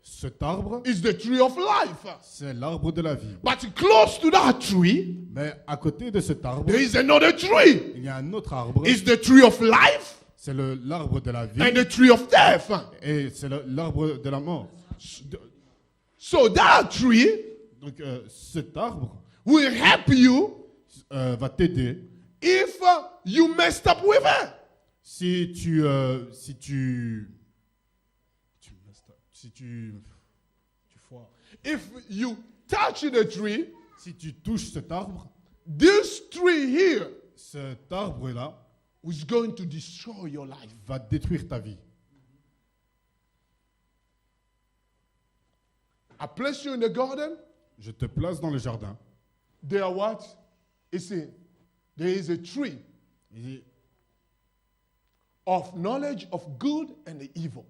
Cet arbre, is the tree of life. c'est l'arbre de la vie. But close to that tree, Mais à côté de cet arbre, there is another tree. il y a un autre arbre. It's the tree of life C'est l'arbre de la vie and the tree of death. et c'est l'arbre de la mort. So that tree Donc cet arbre will help you va t'aider if you messed up with it. si tu foires. If you touch the tree, Si tu touches cet arbre, this tree here cet arbre-là is going to destroy your life. va détruire ta vie. I place you in the garden. Je te place dans le jardin. There are what? There is a tree Et of knowledge of good and the evil.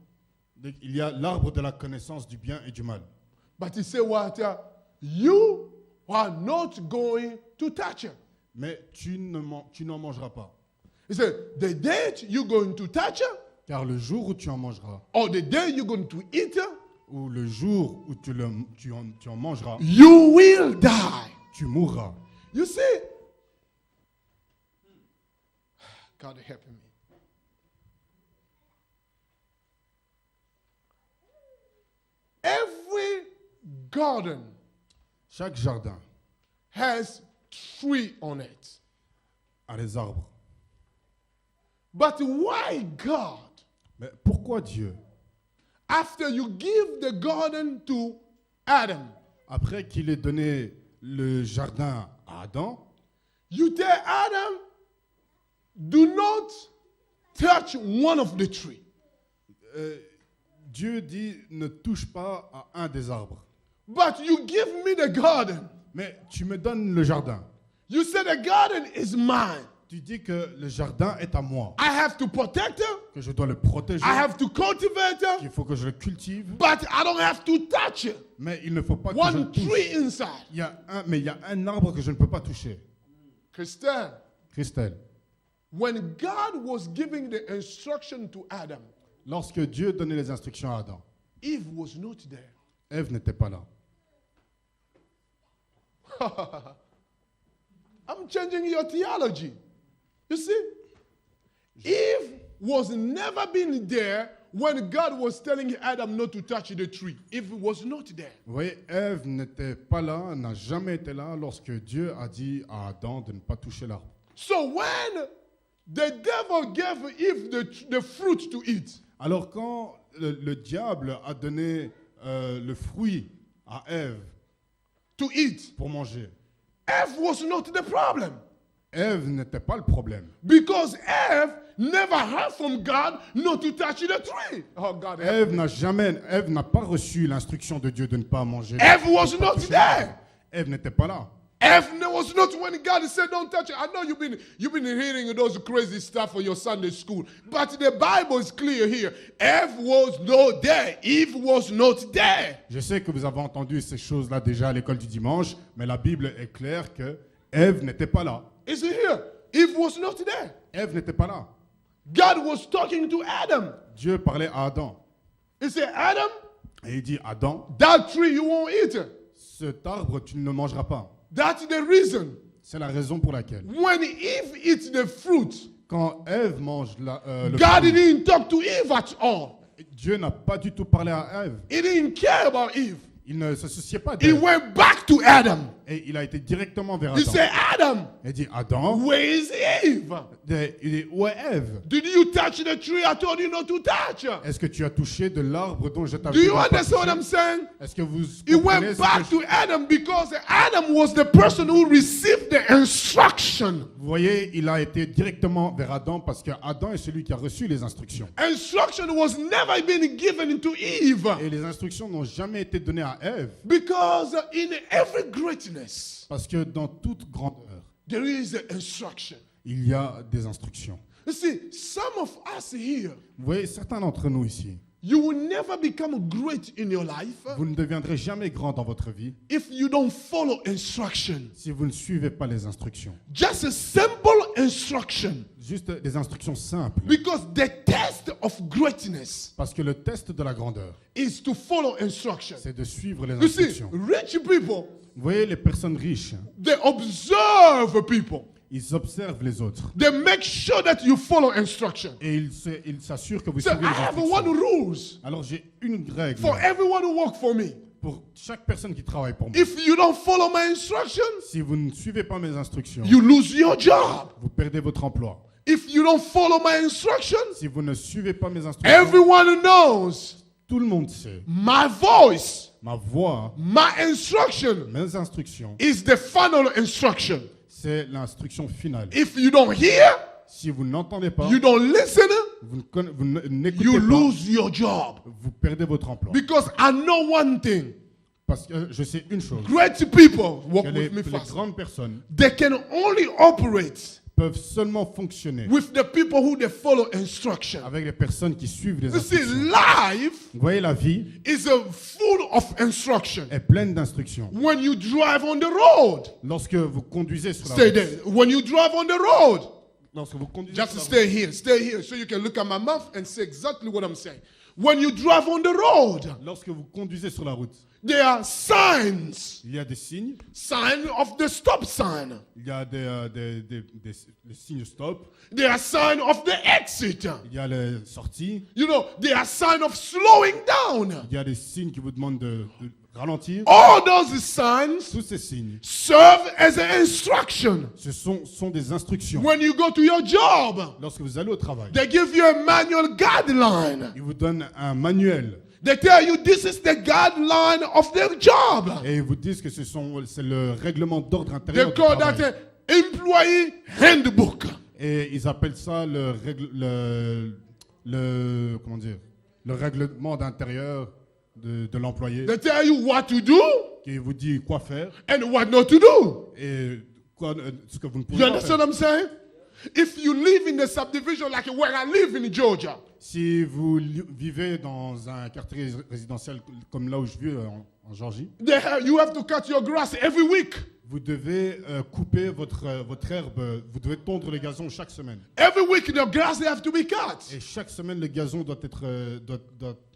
il y a l'arbre de la connaissance du bien et du mal. But he said, what? You are not going to touch it. Mais tu n'en mangeras pas. He said, the day you're going to touch it, Car le jour où tu en mangeras, or the day you're going to eat it, ou le jour où tu en mangeras, you will die. tu mourras. You see? God help me. Every garden Chaque jardin has tree on it. à les arbres. But why God, Mais pourquoi Dieu, after you give the garden to Adam, après qu'il ait donné le jardin à Adam, you tell Adam, do not touch one of the tree. Dieu dit ne touche pas à un des arbres. But you give me the garden. Mais tu me donnes le jardin. You say the garden is mine. Tu dis que le jardin est à moi, I have to protect it. que je dois le protéger, I have to cultivate qu'il it. faut que je le cultive, But I don't have to touch it. mais il ne faut pas que je le One touche. tree inside. Mais il y a un arbre que je ne peux pas toucher. Christian, Christelle, when God was giving the instruction to Adam, lorsque Dieu donnait les instructions à Adam, Eve was not there. Ève n'était pas là. I'm changing your theology. You see, Eve was never been there when God was telling Adam not to touch the tree. Eve was not there. Vous voyez, Ève n'était pas là, n'a jamais été là lorsque Dieu a dit à Adam de ne pas toucher l'arbre. So when the devil gave Eve the fruit to eat, Alors quand le diable a donné le fruit à Ève to eat, pour manger, Eve was not the problem. Ève n'était pas le problème. Because Eve never heard from God not to touch the tree. Oh God. Ève n'a pas reçu l'instruction de Dieu de ne pas manger. Eve was de ne pas not toucher there. l'arbre. Ève n'était pas là. Eve was not when God said don't touch it. I know you've been hearing those crazy stuff for your Sunday school, but the Bible is clear here. Eve was not there. Eve was not there. Je sais que vous avez entendu ces choses-là déjà à l'école du dimanche, mais la Bible est claire que Ève n'était pas là. Is it here? Eve was not there. Ève n'était pas là. God was talking to Adam. Dieu parlait à Adam. He said, Adam, Et il dit, Adam, that tree you won't eat. cet arbre, tu ne le mangeras pas. That's the reason. C'est la raison pour laquelle. When Eve eats the fruit, Quand Ève mange le God fruit, didn't talk to Eve at all. Dieu n'a pas du tout parlé à Ève. He didn't care about Eve. Il ne se souciait pas He d'Ève. went back to Adam. Et il a été directement vers He Adam. said, Adam, Il dit, Adam, where is Eve? il dit, où est Ève? Did you touch the tree I told you not to touch? Est-ce que tu as touché de l'arbre dont je t'avais Do dit you de ne pas understand what toucher? I'm saying? Est-ce que vous He comprenez went ce back que to Adam because Adam was the person who received the instruction. Vous voyez, il a été directement vers Adam parce que Adam est celui qui a reçu les instructions. Instruction was never been given to Eve. Et les instructions n'ont jamais été données à Ève Because in every greatness, parce que dans toute grandeur, there is an instruction. il y a des instructions. You see, some of us here, Vous voyez, certains d'entre nous ici, you will never become great in your life vous ne deviendrez jamais grand dans votre vie if you don't follow instruction. si vous ne suivez pas les instructions. Just a simple instruction. Juste des instructions simples. Because the test of greatness Parce que le test de la grandeur, is to follow instruction. c'est de suivre les You see, instructions. rich people, Vous voyez, les personnes riches, they observe people. ils observent les autres. They make sure that you follow instruction. Et ils s'assurent que vous So suivez I les have instructions. one rules Alors j'ai une règle for everyone who work for me. pour chaque personne qui travaille pour moi. If you don't follow my instructions, Si vous ne suivez pas mes instructions, you lose your job. vous perdez votre emploi. If you don't follow my instructions, Si vous ne suivez pas mes instructions, everyone knows tout le monde sait. my voice, Ma voix, my instruction mes instructions, is the final instruction. c'est l'instruction finale. If you don't hear, Si vous n'entendez pas, you don't listen, vous n'écoutez you pas, lose your job. vous perdez votre emploi. Because I know one thing. Parce que je sais une chose, Great people, walk que with me les fast. grandes personnes They can only operate peuvent seulement fonctionner with the people who they follow instruction. avec les personnes qui suivent les You see, instructions. life Vous voyez, la vie is full of instruction. est pleine d'instructions. When you drive on the road, Lorsque vous conduisez sur la stay route, there. When you drive on the road, lorsque vous conduisez just sur la stay here so you can look at my mouth and say exactly what I'm saying. When you drive on the road, route, lorsque vous conduisez sur la route, there are signs, il y a des signes, sign of the stop sign. il y a des signes stop, There are sign of the exit. il y a les sorties, You know, there are sign of slowing down. il y a des signes qui vous demandent de ralentir. All those signs Tous ces signes, serve as an instruction. ce sont des instructions. When you go to your job, Lorsque vous allez au travail, they give you a manual guideline. ils vous donnent un manuel They tell you this is the guideline of their job. et ils vous disent que c'est le règlement d'ordre They intérieur du call that travail. an employee handbook. Et ils appellent ça comment dire, le règlement d'intérieur de l'employé, They tell you what to do qui vous dit quoi faire and what not to do. et ce que vous ne pouvez You pas understand faire. what I'm saying? If you live in the subdivision like where I live in Georgia, Si vous vivez dans un quartier résidentiel comme là où je vis en Géorgie, you have to cut your grass every week. vous devez couper votre herbe, vous devez tondre le gazon chaque semaine. Every week the grass they have to be cut. Et chaque semaine, le gazon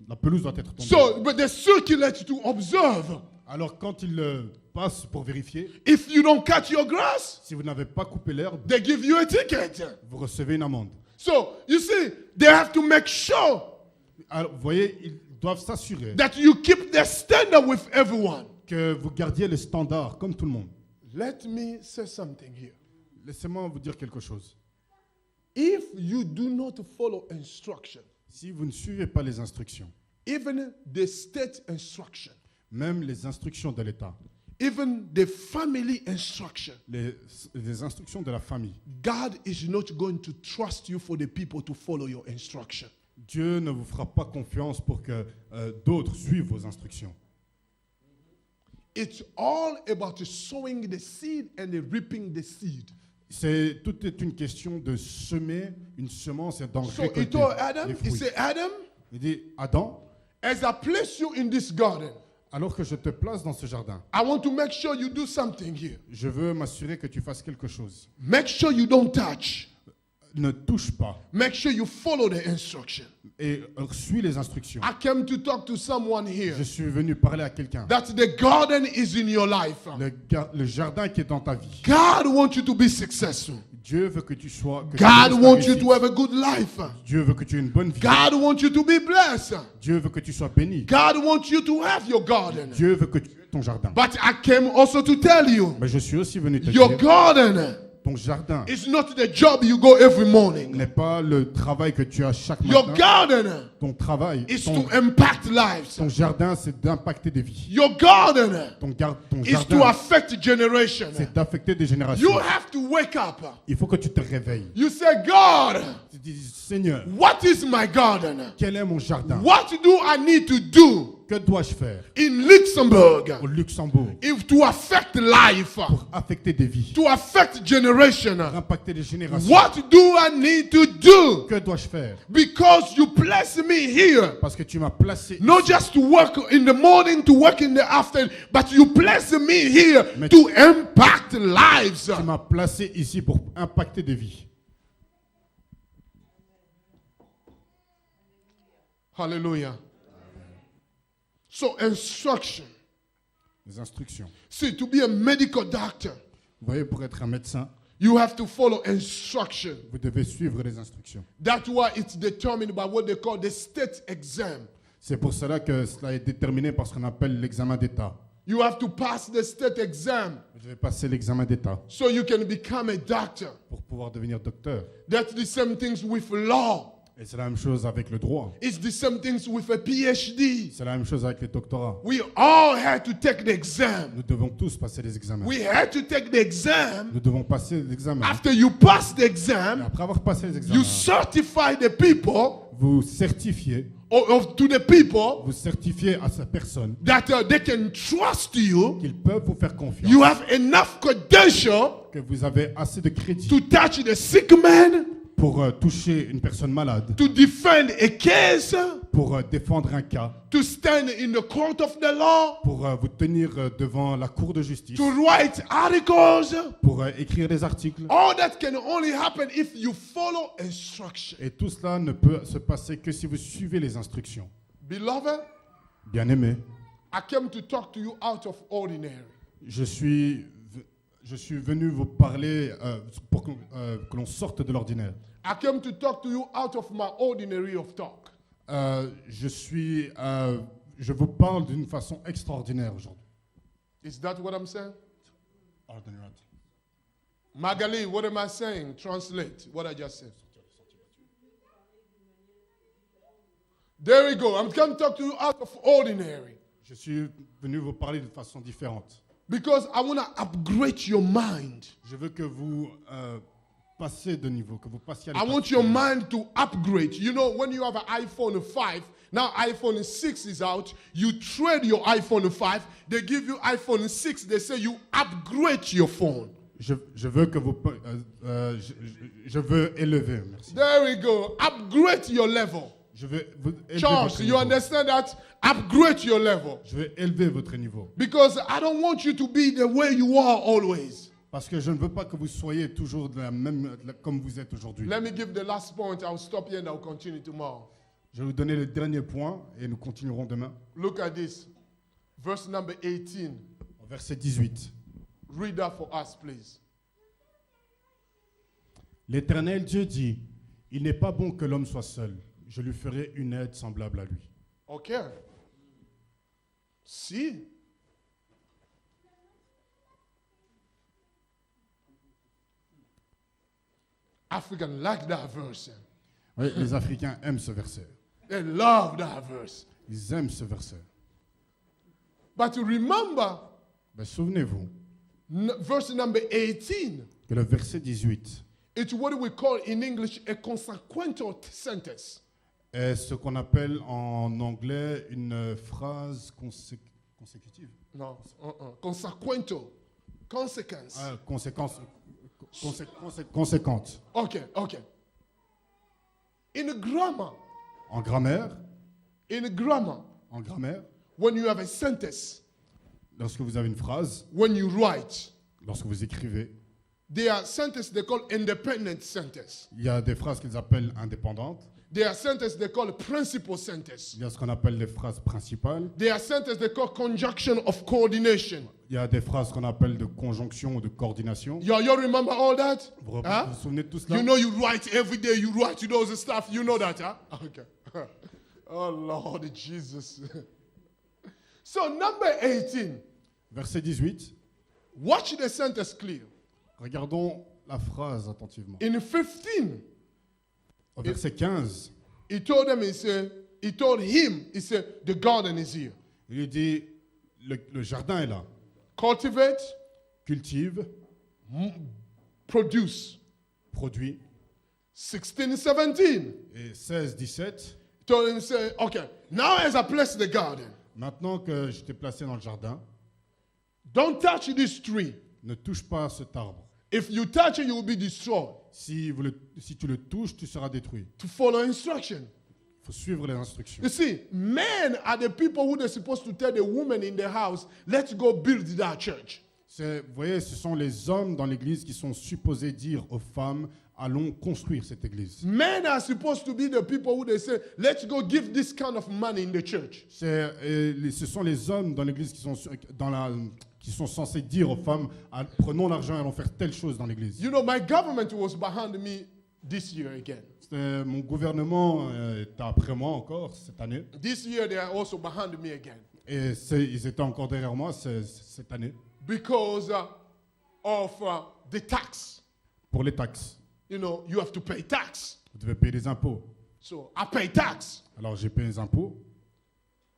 la pelouse doit être tondue. So, but they circulate to observe. Alors quand ils passent pour vérifier, If you don't cut your grass, si vous n'avez pas coupé l'herbe, they give you a ticket. vous recevez une amende. So, you see, they have to make sure Alors, vous voyez, ils doivent s'assurer that you keep the standard with everyone. que vous gardiez les standards comme tout le monde. Let me say something here. Laissez-moi vous dire quelque chose. If you do not follow instruction, Si vous ne suivez pas les instructions, even the state instruction, même les instructions de l'État, even the family instruction, les instructions de la famille, God is not going to trust you for the people to follow your instruction. Dieu ne vous fera pas confiance pour que d'autres suivent vos instructions. It's all about sowing the seed and reaping the seed. Tout est une question de semer une semence et d'en So he récolter told Adam, les he fruits. said, Adam, Il dit, Adam, as I place you in this garden, alors que je te place dans ce jardin, I want to make sure you do something here. je veux m'assurer que tu fasses quelque chose. Make sure you don't touch. Ne touche pas Make sure you follow the instruction. et suis les instructions. I came to talk to someone here Je suis venu parler à quelqu'un. that the garden is in your life. Le jardin qui est dans ta vie. God wants you to be successful. Dieu veut que tu sois. Que tu God aies ta wants you réussite. to have a good life. Dieu veut que tu aies une bonne vie. God wants you to be blessed. Dieu veut que tu sois béni. God wants you to have your garden. Dieu veut que tu aies ton jardin. But I came also to tell you, Mais je suis aussi venu te your dire, garden ton jardin is not the job you go every morning. n'est pas le travail que tu as chaque Your matin. garden Ton travail, is ton to impact lives. jardin, c'est d'impacter des vies. Your garden Ton is to jardin, affect generation. c'est d'affecter des générations. You have to wake up. Il faut que tu te réveilles. You say, God, Tu dis, Seigneur, what is my garden? quel est mon jardin? What do I need to do Que dois-je faire in Luxembourg au Luxembourg if to affect life, pour affecter des vies, to affect generation? pour impacter des générations? What do I need to do? Que dois-je faire? Because you place me here. Parce que tu m'as placé Not ici. just to work in the morning, to work in the afternoon, but you place me here Mais to impact lives. Tu m'as placé ici pour impacter des vies. Hallelujah. So instruction. Les instructions. See, to be a medical doctor, Vous voyez, pour être un médecin, you have to follow instruction. vous devez suivre les instructions. That's why it's determined by what they call the state exam. C'est pour cela que cela est déterminé par ce qu'on appelle l'examen d'État. You have to pass the state exam Vous devez passer l'examen d'État so you can become a doctor. pour pouvoir devenir docteur. That's the same things with law. Et c'est la même chose avec le droit. It's the same things with a PhD. C'est la même chose avec les doctorats. We all had to take the exam. Nous devons tous passer les examens. We had to take the exam. Nous devons passer les examens. After you pass the Et exam, après avoir passé les you examens, certify the people vous certifiez, or to the people vous certifiez à cette personne that they can trust you. qu'ils peuvent vous faire confiance, You have enough credential que vous avez assez de crédit to touch the sick man, pour toucher une personne malade, to defend a case, pour défendre un cas, to stand in the court of the law, pour vous tenir devant la cour de justice, to write articles. pour écrire des articles. All that can only happen if you follow instruction. Et tout cela ne peut se passer que si vous suivez les instructions. Beloved, Bien-aimés, I came to talk to you out of ordinary. je suis venu vous parler pour que l'on sorte de l'ordinaire. I came to talk to you out of my ordinary of talk. Je suis je vous parle d'une façon extraordinaire aujourd'hui. Is that what I'm saying? Ordinaire. Magali, what am I saying? Translate what I just said. There we go. I'm going to talk to you out of ordinary. Je suis venu vous parler de façon différente. Because I want to upgrade your mind. Je veux que vous passiez de niveau, que vous passiez à I want your mind to upgrade. You know, when you have an iPhone 5, now iPhone 6 is out, you trade your iPhone 5, they give you iPhone 6, they say you upgrade your phone. Je veux que vous... je veux élever, merci. There we go. Upgrade your level. Je veux vous élever Charles, votre you niveau. understand that? Upgrade your level. Je vais élever votre niveau. Because I don't want you to be the way you are always. Parce que je ne veux pas que vous soyez toujours comme vous êtes aujourd'hui. Let me give the last point. I'll stop here and I'll continue tomorrow. Je vais vous donner le dernier point et nous continuerons demain. Look at this. Verse number 18. Au verset 18. Read that for us, please. L'Éternel Dieu dit, il n'est pas bon que l'homme soit seul. Je lui ferai une aide semblable à lui. Okay. See? African like that verse. Oui, les Africains aiment ce verset. They love that verse. Ils aiment ce verset. But remember, Mais souvenez-vous verse number 18, que le verset 18 it's what we call in English a consequential sentence. est ce qu'on appelle en anglais une phrase consécutive. No, consequential. Consequence. Conséquente. Okay. In grammar, En grammaire, when you have a sentence, lorsque vous avez une phrase, when you write, lorsque vous écrivez, there are sentences they call independent sentence. il y a des phrases qu'ils appellent indépendantes. There are sentences they call principal sentence. Il y a ce qu'on appelle les phrases principales. There are sentences they call conjunction of coordination. Il y a des phrases qu'on appelle de conjonction ou de coordination. You remember all that? Vous Huh? vous souvenez de tout cela? You know you write every day, you write those stuff, you know that, huh? Okay. Oh Lord Jesus. So number 18, Verset 18. watch the sentence clear. Regardons la phrase attentivement. In 15, Au verset 15, he told him, the garden is here. il lui dit, le jardin est là. Cultivate, Cultive, produce. produit. 16, 17. Et 16, 17. Told him, say, okay, now as I place the garden, Maintenant que je t'ai placé dans le jardin, don't touch this tree. ne touche pas cet arbre. If you touch it, you will be destroyed. Si tu le touches, tu seras détruit. To follow instruction. Il faut suivre les instructions. You see, men are the people who they're supposed to tell the woman in the house, let's go build that church. Vous voyez, ce sont les hommes dans l'église qui sont supposés dire aux femmes, allons construire cette église. Men are supposed to be the people who they say, let's go give this kind of money in the church. Ce sont les hommes dans l'église qui sont censés dire aux femmes, prenons l'argent et allons faire telle chose dans l'église. You know, my government was behind me this year again. Mon gouvernement est après moi encore cette année. This year they are also behind me again. Et ils étaient encore derrière moi cette année. Because of the tax. Pour les taxes. You know, you have to pay tax. Vous devez payer des impôts. So I pay tax. Alors j'ai payé les impôts.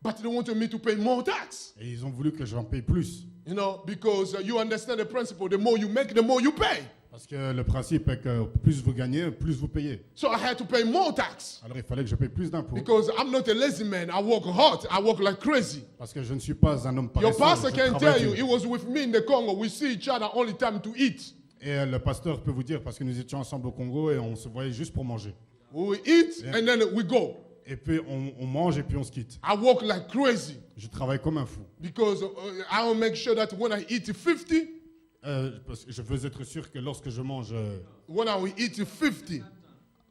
But they wanted me to pay more tax. Et ils ont voulu que j'en paye plus. You know, because you understand the principle. The more you make, the more you pay. Parce que le principe est que plus vous gagnez, plus vous payez. So I had to pay more tax. Alors il fallait que je paye plus d'impôts. Because I'm not a lazy man. I work hard. I work like crazy. Parce que je ne suis pas un homme Your paresseux. pastor je can travaille tell you, dur. he was with me in the Congo. We see each other only time to eat. Et le pasteur peut vous dire, parce que nous étions ensemble au Congo et on se voyait juste pour manger. We eat and then we go. Et puis on mange et puis on se quitte. I work like crazy. Je travaille comme un fou. Because I will make sure that when I eat 50, Parce que je veux être sûr que lorsque je mange, when I will eat 50,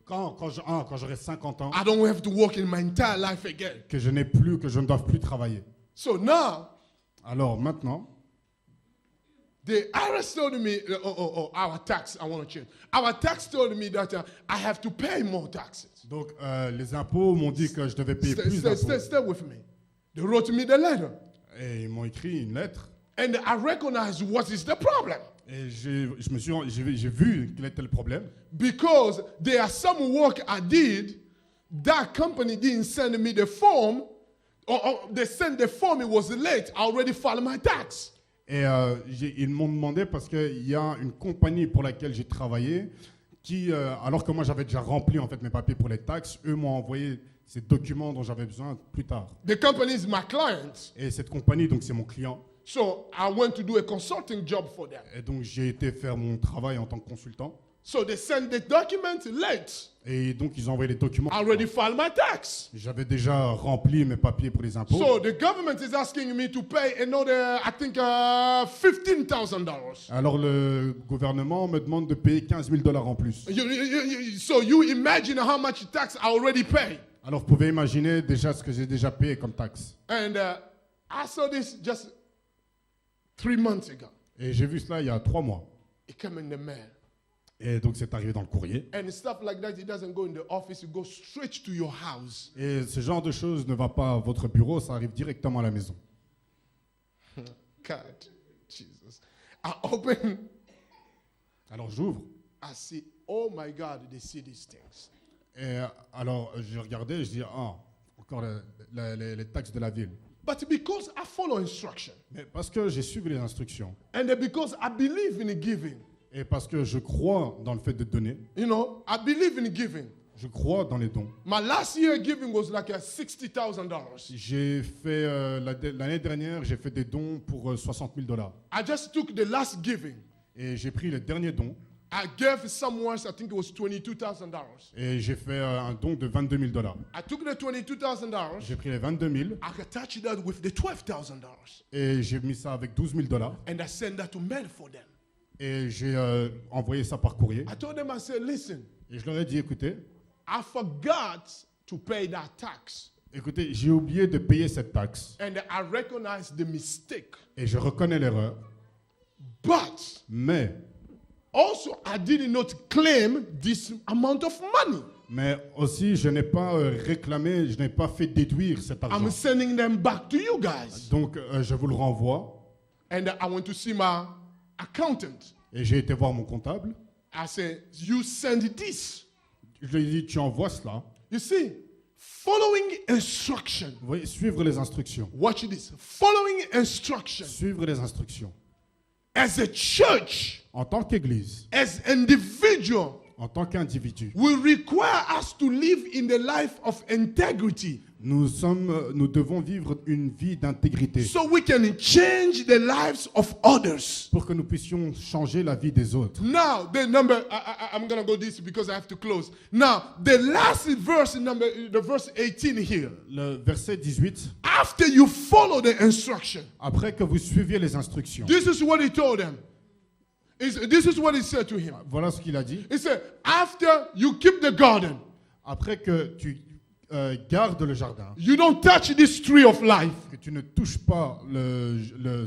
quand j'aurai 50 ans, I don't have to work in my entire life again. que je ne doive plus travailler. So now, Alors maintenant, the IRS told me, our tax, I want to change. Our tax told me that I have to pay more taxes. donc les impôts m'ont dit que je devais payer plus d'impôts. Stay with me. They wrote me the letter. Et ils m'ont écrit une lettre. And I recognized what is the problem. Et j'ai vu quel était le problème. Because there are some work I did, that company didn't send me the form, or they sent the form, it was late. I already filed my tax. Et ils m'ont demandé parce qu'il y a une compagnie pour laquelle j'ai travaillé qui, alors que moi j'avais déjà rempli en fait mes papiers pour les taxes, eux m'ont envoyé ces documents dont j'avais besoin plus tard. The company is my client. Et cette compagnie, donc c'est mon client. So I went to do a consulting job for them. Et donc j'ai été faire mon travail en tant que consultant. So they sent the document late. Et donc ils ont envoyé les documents. I already filed my tax. J'avais déjà rempli mes papiers pour les impôts. So the government is asking me to pay another, I think, $15,000. Alors le gouvernement me demande de payer $15 000 en plus. So you imagine how much tax I already paid. Alors vous pouvez imaginer déjà ce que j'ai déjà payé comme taxe. And I saw this just 3 months ago. Et j'ai vu cela il y a 3 mois. It came in the mail. Et donc c'est arrivé dans le courrier. And stuff like that, it doesn't go in the office, it goes straight to your house. Et ce genre de choses ne va pas à votre bureau, ça arrive directement à la maison. God, Jesus. I open, Alors j'ouvre. I see, oh my God, they see these things. Et alors j'ai regardé, je dis encore les taxes de la ville. But because I follow instruction, Mais parce que j'ai suivi les instructions and because I believe in giving, et parce que je crois dans le fait de donner, you know, I believe in giving. je crois dans les dons. My last year giving was like $60,000. J'ai fait l'année dernière, j'ai fait des dons pour $60 000. I just took the last giving. Et j'ai pris le dernier don I gave someone, I think it was $22,000. et j'ai fait un don de $22 000. I took the $22,000. J'ai pris les 22 000 I attached that with the $12,000. et j'ai mis ça avec $12 000 And I sent that to mail for them. et j'ai envoyé ça par courrier. I told them, I said, listen, Et je leur ai dit, écoutez, I forgot to pay that tax. j'ai oublié de payer cette taxe And I recognize the mistake. et je reconnais l'erreur, But mais also, I did not claim this amount of money. aussi je n'ai pas réclamé, je n'ai pas fait déduire cet argent. I'm sending them back to you guys. Donc je vous le renvoie And I went to see my accountant. et j'ai été voir mon comptable. I said, you send this. Je lui ai dit, tu envoies cela. You see, following instruction. Vous voyez, suivre les instructions. Watch this. Following instruction. Suivre les instructions. As a church, En tant qu'Église, as individual, en tant qu'individu, will require us to live in the life of integrity. nous devons vivre une vie d'intégrité So we can change the lives of others. pour que nous puissions changer la vie des autres. Now, the number, I'm going to go this because I have to close. Now, the last verse, the verse 18 here. Le verset 18, After you follow the instruction, après que vous suiviez les instructions, this is what he told them. This is what he said to him. voilà ce qu'il a dit. He said, after you keep the garden, Après que tu gardes le jardin, you don't touch this tree of life. que tu ne touches pas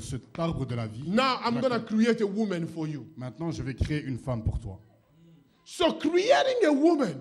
cet arbre de la vie, Now I'm going to create a woman for you. maintenant je vais créer une femme pour toi. So creating a woman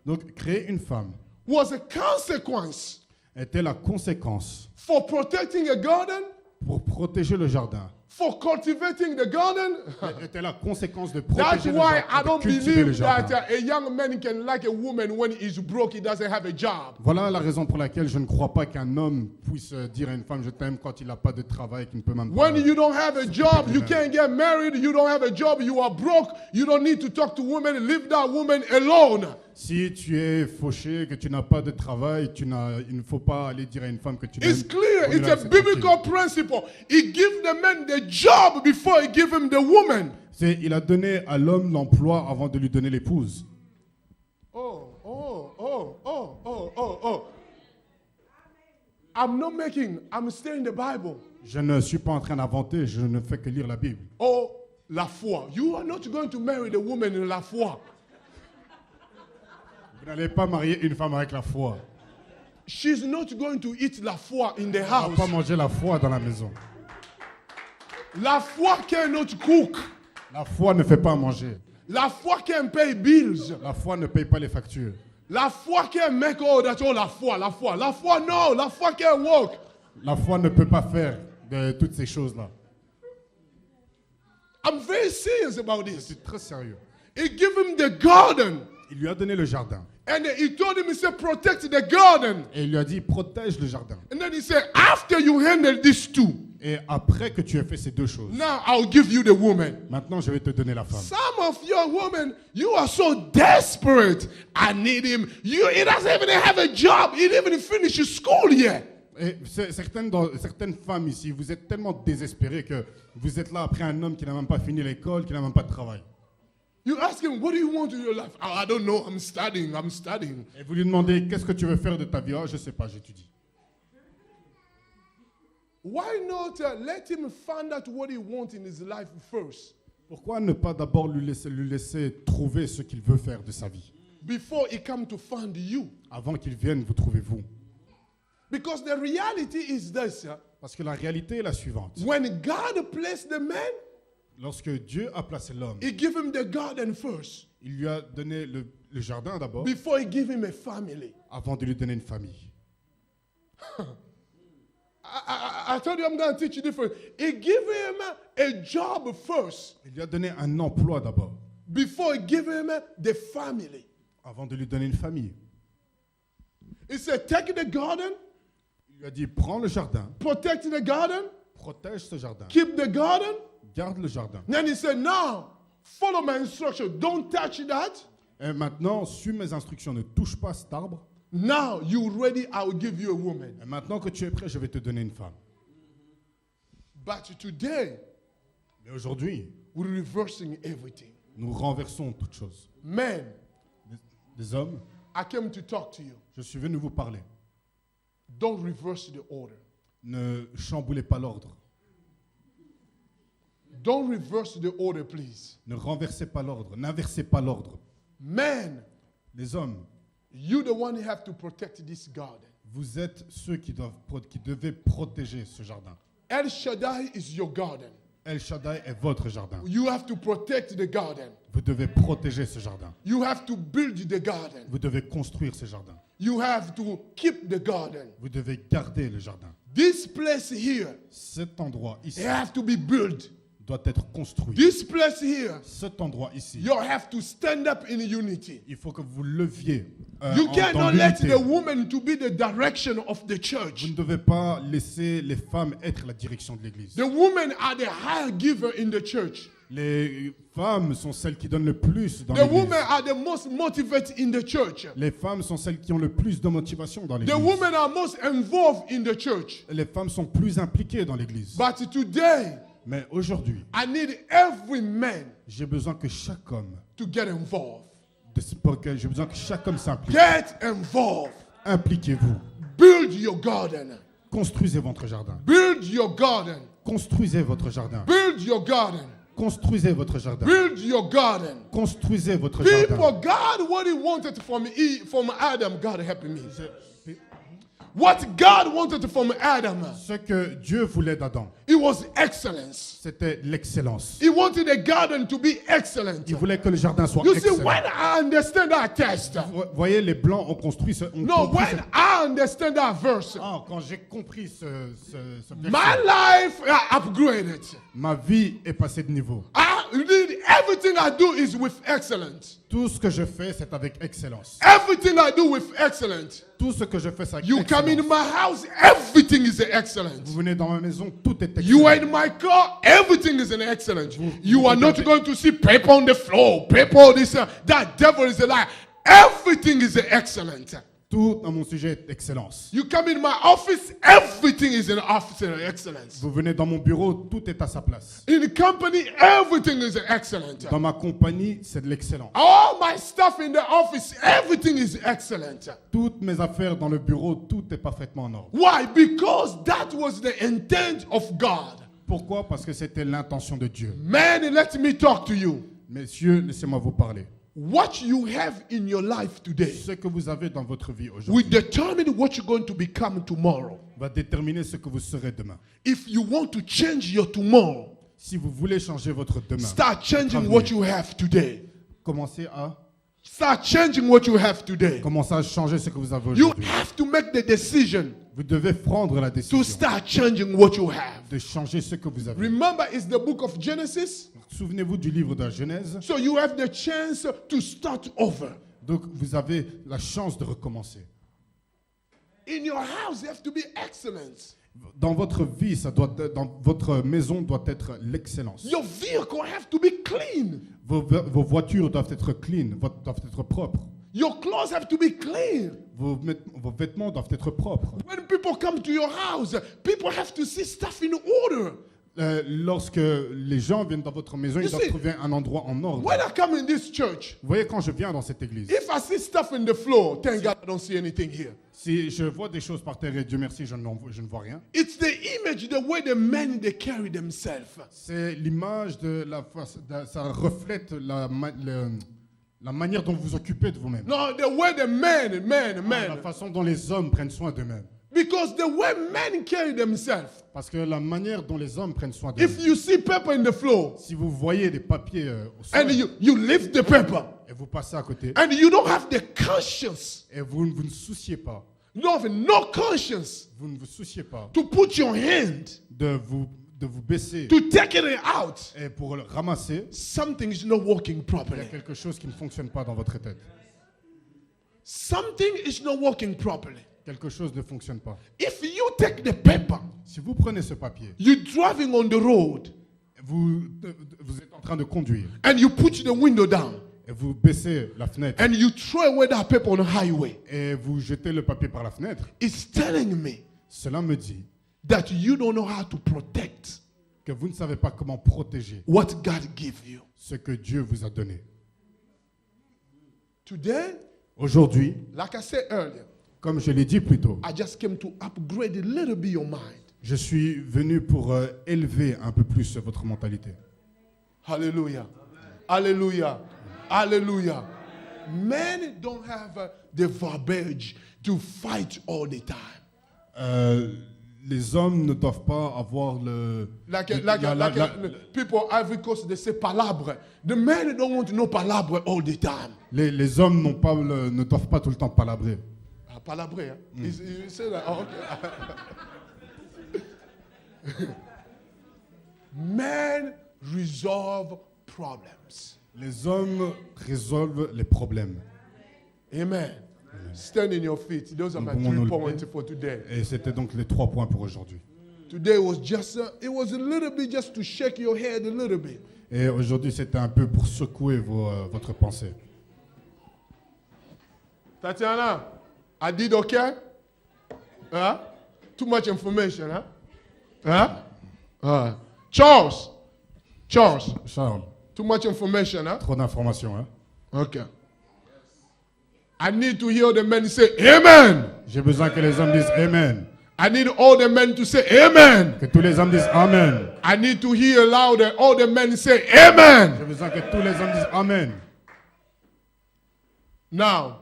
Donc créer une femme was a consequence était la conséquence for protecting a garden, pour protéger le jardin. for cultivating the garden. Était la conséquence de That's protéger le why I jardin, de don't cultiver le believe jardin. that a young man can like a woman when he's broke, he doesn't have a job. Voilà la raison pour laquelle je ne crois pas qu'un homme puisse dire à une femme je t'aime quand il n'a pas de travail, qu'il ne peut même pas. When you don't have a job, you can't get married, you don't have a job, you are broke, you don't need to talk to women, leave that woman alone. Si tu es fauché, que tu n'as pas de travail, il ne faut pas aller dire à une femme que tu l'aimes. It's clear, On est it's là, a c'est biblical tranquille. principle. He gives the man the job before he gives him the woman. Il a donné à l'homme l'emploi avant de lui donner l'épouse. I'm staying in the Bible. Je ne suis pas en train d'inventer, je ne fais que lire la Bible. Oh, la foi. You are not going to marry the woman in la foi. Vous n'allez pas marier une femme avec la foi. She's not going to eat la foi in the On ne va pas house. manger la foi dans la maison. La foi cannot cook. La foi ne fait pas manger. La foi can pay bills. La foi ne paye pas les factures. La foi can make all that. Oh, la foi, la foi. La foi, no. La foi can work. La foi ne peut pas faire de toutes ces choses-là. I'm very serious about Je this. suis très sérieux. He gave him the garden. Il lui a donné le jardin. And he told him, he said, protect the garden. Et il lui a dit, protège le jardin. And then he said, after you handle these two, Et après que tu aies fait ces deux choses, now I'll give you the woman. maintenant je vais te donner la femme. Some of your women, you are so desperate. I need him. He doesn't even have a job. He didn't even finish his school yet. Et certaines femmes ici, vous êtes tellement désespérés que vous êtes là après un homme qui n'a même pas fini l'école, qui n'a même pas de travail. You ask him, what do you want in your life? Oh, I don't know. I'm studying. Et vous lui demandez, qu'est-ce que tu veux faire de ta vie? Oh, je ne sais pas, j'étudie. Why not let him find out what he wants in his life first Pourquoi ne pas d'abord lui laisser trouver ce qu'il veut faire de sa vie, before he come to find you? avant qu'il vienne vous trouver vous? Because the reality is this. Parce que la réalité est la suivante. When God placed the man, Lorsque Dieu a placé l'homme, he gave him the garden first il lui a donné le jardin d'abord, before he gave him a family. avant de lui donner une famille. I told you I'm going to teach you different. He gave him a job first Il lui a donné un emploi d'abord, before he gave him the family. avant de lui donner une famille. He said, take the garden, Il lui a dit, prends le jardin, protect the garden, protège ce jardin, keep the garden. garde le jardin. Then he said, now, follow my instruction. Don't touch that. Et maintenant, suis mes instructions, ne touche pas cet arbre. Now, you ready, I will give you a woman. Et maintenant que tu es prêt, je vais te donner une femme. But today, Mais aujourd'hui, we're reversing everything. nous renversons toutes choses. Men, Les hommes, I came to talk to you. je suis venu vous parler. Don't reverse the order. Ne chamboulez pas l'ordre. Don't reverse the order, please. Ne renversez pas l'ordre. N'inversez pas l'ordre. Men, Les hommes, you the one who have to protect this garden. vous êtes ceux qui devaient protéger ce jardin. El Shaddai is your garden. El Shaddai est votre jardin. You have to protect the garden. Vous devez protéger ce jardin. You have to build the garden. Vous devez construire ce jardin. You have to keep the garden. Vous devez garder le jardin. This place here, Cet endroit ici it have to be built. doit être construit. This place here, Cet endroit ici, you have to stand up in unity. il faut que vous leviez You dans cannot let l'unité. the woman to be the direction of the Vous church. ne devez pas laisser les femmes être la direction de l'église. The women are the higher giver in the church. Les femmes sont celles qui donnent le plus dans The l'église. women are the most motivated in the church. Les femmes sont celles qui ont le plus de motivation dans The l'église. women are most involved in the church. Les femmes sont plus impliquées dans l'église. But today, Mais aujourd'hui, I need every man j'ai besoin que chaque homme, to get involved. j'ai besoin que chaque homme s'implique. Get involved. Impliquez-vous. Build your garden. Construisez votre jardin. Build your garden. Construisez votre jardin. Build your garden. Construisez votre jardin. Build your garden. Construisez votre People, jardin. God, what He wanted from Adam, God help me. What God wanted from Adam, Ce que Dieu voulait d'Adam, it was excellence. c'était l'excellence. He wanted the garden to be excellent. Il voulait que le jardin soit You see, excellent. when I understand that text, Vous voyez, les Blancs ont construit ce... when I understand that verse, Quand j'ai compris ce my verset, life upgraded. ma vie est passée de niveau. Everything I do is with excellence. Tout ce que je fais, c'est avec excellence. Everything I do with excellence. Tout ce que je fais, c'est avec You excellence. come in my house, everything is excellent. Vous venez dans ma maison, tout est excellent. You are in my car, everything is an excellent. You are not going to see paper on the floor, paper this, that devil is a lie. Everything is excellent. Tout dans mon sujet est excellence. You come in my office, everything is an office of excellence. Vous venez dans mon bureau, tout est à sa place. In the company, everything is excellent. Dans ma compagnie, c'est de l'excellence. All my stuff in the office, everything is excellent. Toutes mes affaires dans le bureau, tout est parfaitement en ordre. Why? Because that was the intent of God. Pourquoi? Parce que c'était l'intention de Dieu. Man, let me talk to you. Messieurs, laissez-moi vous parler. What you have in your life today Ce que vous avez dans votre vie will aujourd'hui determine what you're going to become tomorrow. va déterminer ce que vous serez demain. If you want to change your tomorrow, Si vous voulez changer votre demain, start changing votre what avenir, you have today. commencez à Start changing what you have today. Commencez à changer ce que vous avez You aujourd'hui. have to make the decision Vous devez prendre la décision to start changing what you have. de changer ce que vous avez. Remember, it's the book of Genesis. Souvenez-vous du livre de la Genèse. So you have the chance to start over. Donc vous avez la chance de recommencer. In your house, you have to be excellence. Dans votre vie, dans votre maison doit être l'excellence. Your vehicle have to be clean. Vos voitures doivent être clean, doivent être propres. Your clothes have to be clean. Vos vêtements doivent être propres. When people come to your house, people have to see stuff in order. Lorsque les gens viennent dans votre maison, ils doivent trouver un endroit en ordre. When I come in this church, Vous voyez, quand je viens dans cette église, if I see stuff in the floor, thank God I don't see anything here. si je vois des choses par terre et Dieu merci, je ne vois rien. It's the image, the way the men they carry themselves. C'est l'image de la face, ça reflète la manière dont vous vous occupez de vous-même. No, the way the men. La façon dont les hommes prennent soin d'eux-mêmes. Because the way men carry themselves. Parce que la manière dont les hommes prennent soin If d'eux-mêmes. you see paper in the floor, Si vous voyez des papiers au sol and you lift the paper, et vous passez à côté and you don't have the conscience, et vous ne vous souciez pas, you don't have no conscience vous ne vous souciez pas to put your hand, de vous baisser to take it out, et pour le ramasser, something is not working il y a properly. quelque chose qui ne fonctionne pas dans votre tête. Something is not working properly. Quelque chose ne fonctionne pas. If you take the paper, Si vous prenez ce papier, you're driving on the road, vous êtes en train de conduire and you put the window down, et vous baissez la fenêtre and you throw away that paper on the highway. et vous jetez le papier par la fenêtre, It's telling me cela me dit that you don't know how to protect que vous ne savez pas comment protéger what God gave you. ce que Dieu vous a donné. Today, Aujourd'hui, like I said earlier, comme je l'ai dit plus tôt, I just came to upgrade a little bit your mind. je suis venu pour élever un peu plus votre mentalité. Hallelujah. Hallelujah. Hallelujah. Men don't have the verbiage to fight all the time. Les hommes ne doivent pas avoir People Ivory Coast, they say palabre. The men don't want to know palabre all the time. Les hommes ne doivent pas tout le temps palabrer. Palabre, hein? You say that? Oh, okay. Men resolve problems. Les hommes résolvent les problèmes. Amen. Stand in your feet. Those are my Nous pouvons 3 nous points lever. for today. Et c'était donc les 3 points pour aujourd'hui. Today was just it was a little bit just to shake your head a little bit. Et aujourd'hui, c'était un peu pour secouer votre pensée. Tatiana, I did okay? Huh? Too much information, huh? Huh? Charles, Charles, too much information, huh? trop d'informations. Hein? Okay. I need to hear the men say amen. J'ai besoin que les hommes disent Amen. I need all the men to say amen. Que tous les hommes disent Amen. I need to hear louder all the men say amen. J'ai besoin que tous les hommes disent Amen. Now,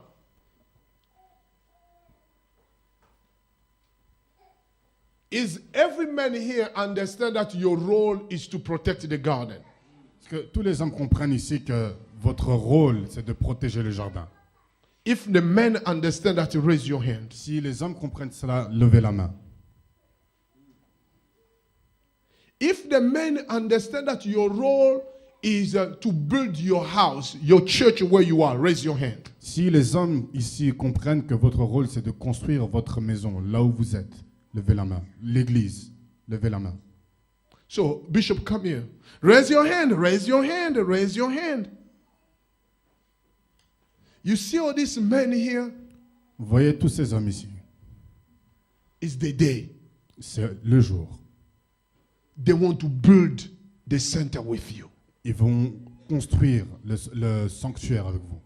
is every man here understand that your role is to protect the garden? Parce que tous les hommes comprennent ici que votre rôle, c'est de protéger le jardin. If the men understand that, raise your hand. Si les hommes comprennent cela, levez la main. If the men understand that your role is to build your house, your church where you are, raise your hand. Si les hommes ici comprennent que votre rôle, c'est de construire votre maison là où vous êtes, levez la main. L'église, levez la main. So, Bishop, come here. Raise your hand, raise your hand, raise your hand. You see all these men here? Vous voyez tous ces hommes ici. It's the day. C'est le jour. They want to build the center with you. Ils vont construire le sanctuaire avec vous.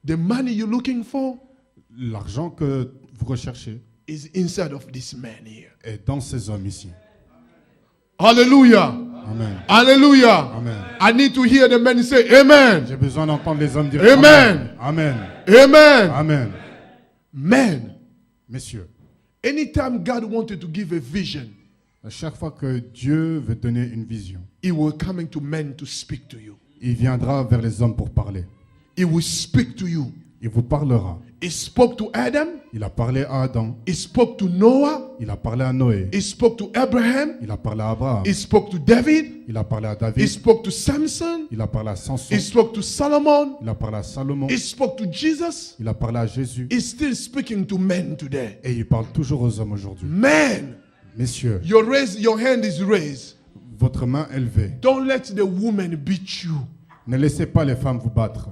The money you're looking for L'argent que vous recherchez is inside of this man here. est dans ces hommes ici. Hallelujah. Amen. Hallelujah. Amen. I need to hear the men say amen. J'ai besoin d'entendre les hommes dire Amen. Amen. Amen. Amen. Men, Messieurs, anytime God wanted to give a vision, à chaque fois que Dieu veut donner une vision, He will coming to men to speak to you. il viendra vers les hommes pour parler. He will speak to you. Il vous parlera. He spoke to Adam. Il a parlé à Adam. He spoke to Noah. Il a parlé à Noé. He spoke to Abraham. Il a parlé à Abraham. He spoke to David. Il a parlé à He David. spoke to Samson. Il a parlé à Samson. He spoke to Solomon. Il a parlé à Salomon. He spoke to Jesus. Il a parlé à Jésus. He's still speaking to men today. Et il parle toujours aux hommes aujourd'hui. Men, Messieurs, your hand is raised. votre main élevée. Don't let the woman beat you. Ne laissez pas les femmes vous battre.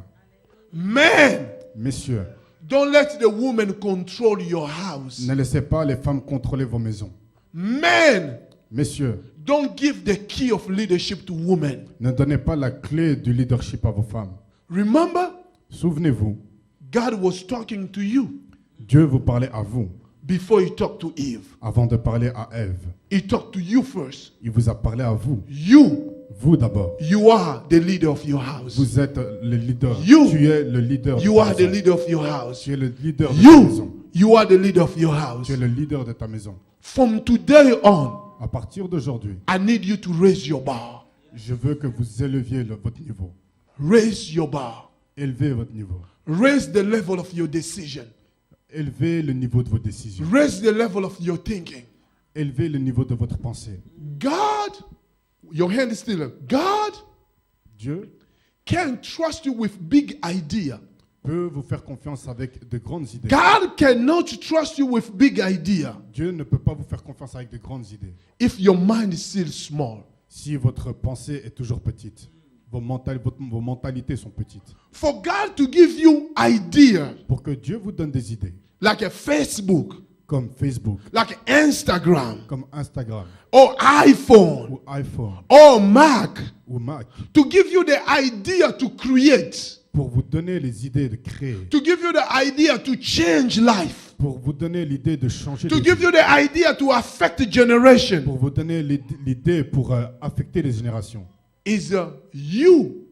Men, Messieurs, don't let the woman control your house. ne laissez pas les femmes contrôler vos maisons. Men, Messieurs, don't give the key of leadership to women. ne donnez pas la clé du leadership à vos femmes. Remember, Souvenez-vous, God was talking to you Dieu vous parlait à vous before he talked to Eve. avant de parler à Ève. He talked to you first. Il vous a parlé à vous. Vous D'abord. You are the leader of your house. Vous êtes le leader. You. Tu es le leader. You de ta are the maison. leader of your house. Tu es le leader de ta maison. You are the leader of your house. Tu es le leader de ta maison. From today on, À partir d'aujourd'hui, I need you to raise your bar. je veux que vous éleviez votre niveau. Raise your bar. Élevez votre niveau. Raise the level of your decision. Élevez le niveau de vos décisions. Raise the level of your thinking. Élevez le niveau de votre pensée. God, your hand is still up. God Dieu can trust you with big idea. peut vous faire confiance avec de grandes idées. God cannot trust you with big idea Dieu ne peut pas vous faire confiance avec de grandes idées. if your mind is still small. Si votre pensée est toujours petite, vos mentalités sont petites. For God to give you idea Pour que Dieu vous donne des idées, like a Facebook, comme Facebook, like Instagram, comme Instagram, or iPhone, ou iPhone, or Mac, ou Mac, to give you the idea to create, pour vous donner les idées de créer, to give you the idea to change life, pour vous donner l'idée de changer to les give vies, you the idea to affect the generation, pour vous donner l'idée pour affecter les générations. is you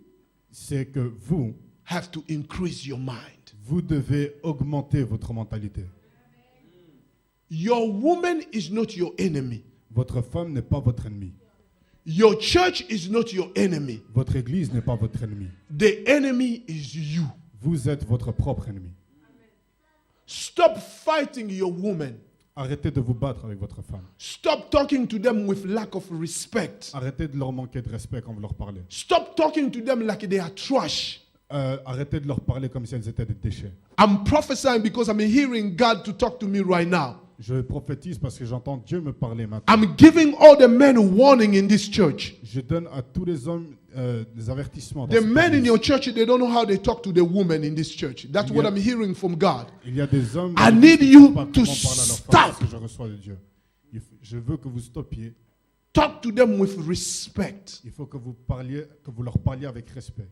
C'est que vous, have to increase your mind. vous devez augmenter votre mentalité. Your woman is not your enemy. Votre femme n'est pas votre ennemi. Your church is not your enemy. Votre église n'est pas votre ennemi. The enemy is you. Vous êtes votre propre ennemi. Stop fighting your woman. Arrêtez de vous battre avec votre femme. Stop talking to them with lack of respect. Arrêtez de leur manquer de respect quand vous leur parlez. Stop talking to them like they are trash. Arrêtez de leur parler comme si elles étaient des déchets. I'm prophesying because I'm hearing God to talk to me right now. Je prophétise parce que j'entends Dieu me parler maintenant. I'm giving all the men warning in this church. Je donne à tous les hommes des avertissements. Dans The cette men in église. your church, they don't know how they talk to the women in this church. That's what I'm hearing from God. Il y a des hommes I qui need ne you savent pas to comment parler à leur femme stop. parce que je reçois de Dieu. Je veux que vous stoppiez. Talk to them with respect. Il faut que vous leur parliez avec respect.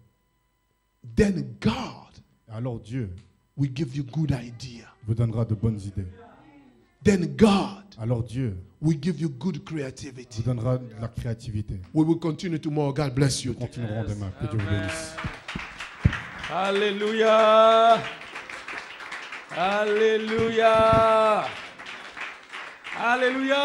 Then God Et alors Dieu will give you good idea. vous donnera de bonnes idées. Then God Alors Dieu will give you good vous creativity. donnera de la créativité. We will continue tomorrow. God bless Nous you. continuerons demain. Que Dieu vous bénisse. Alléluia. Alléluia. Alléluia.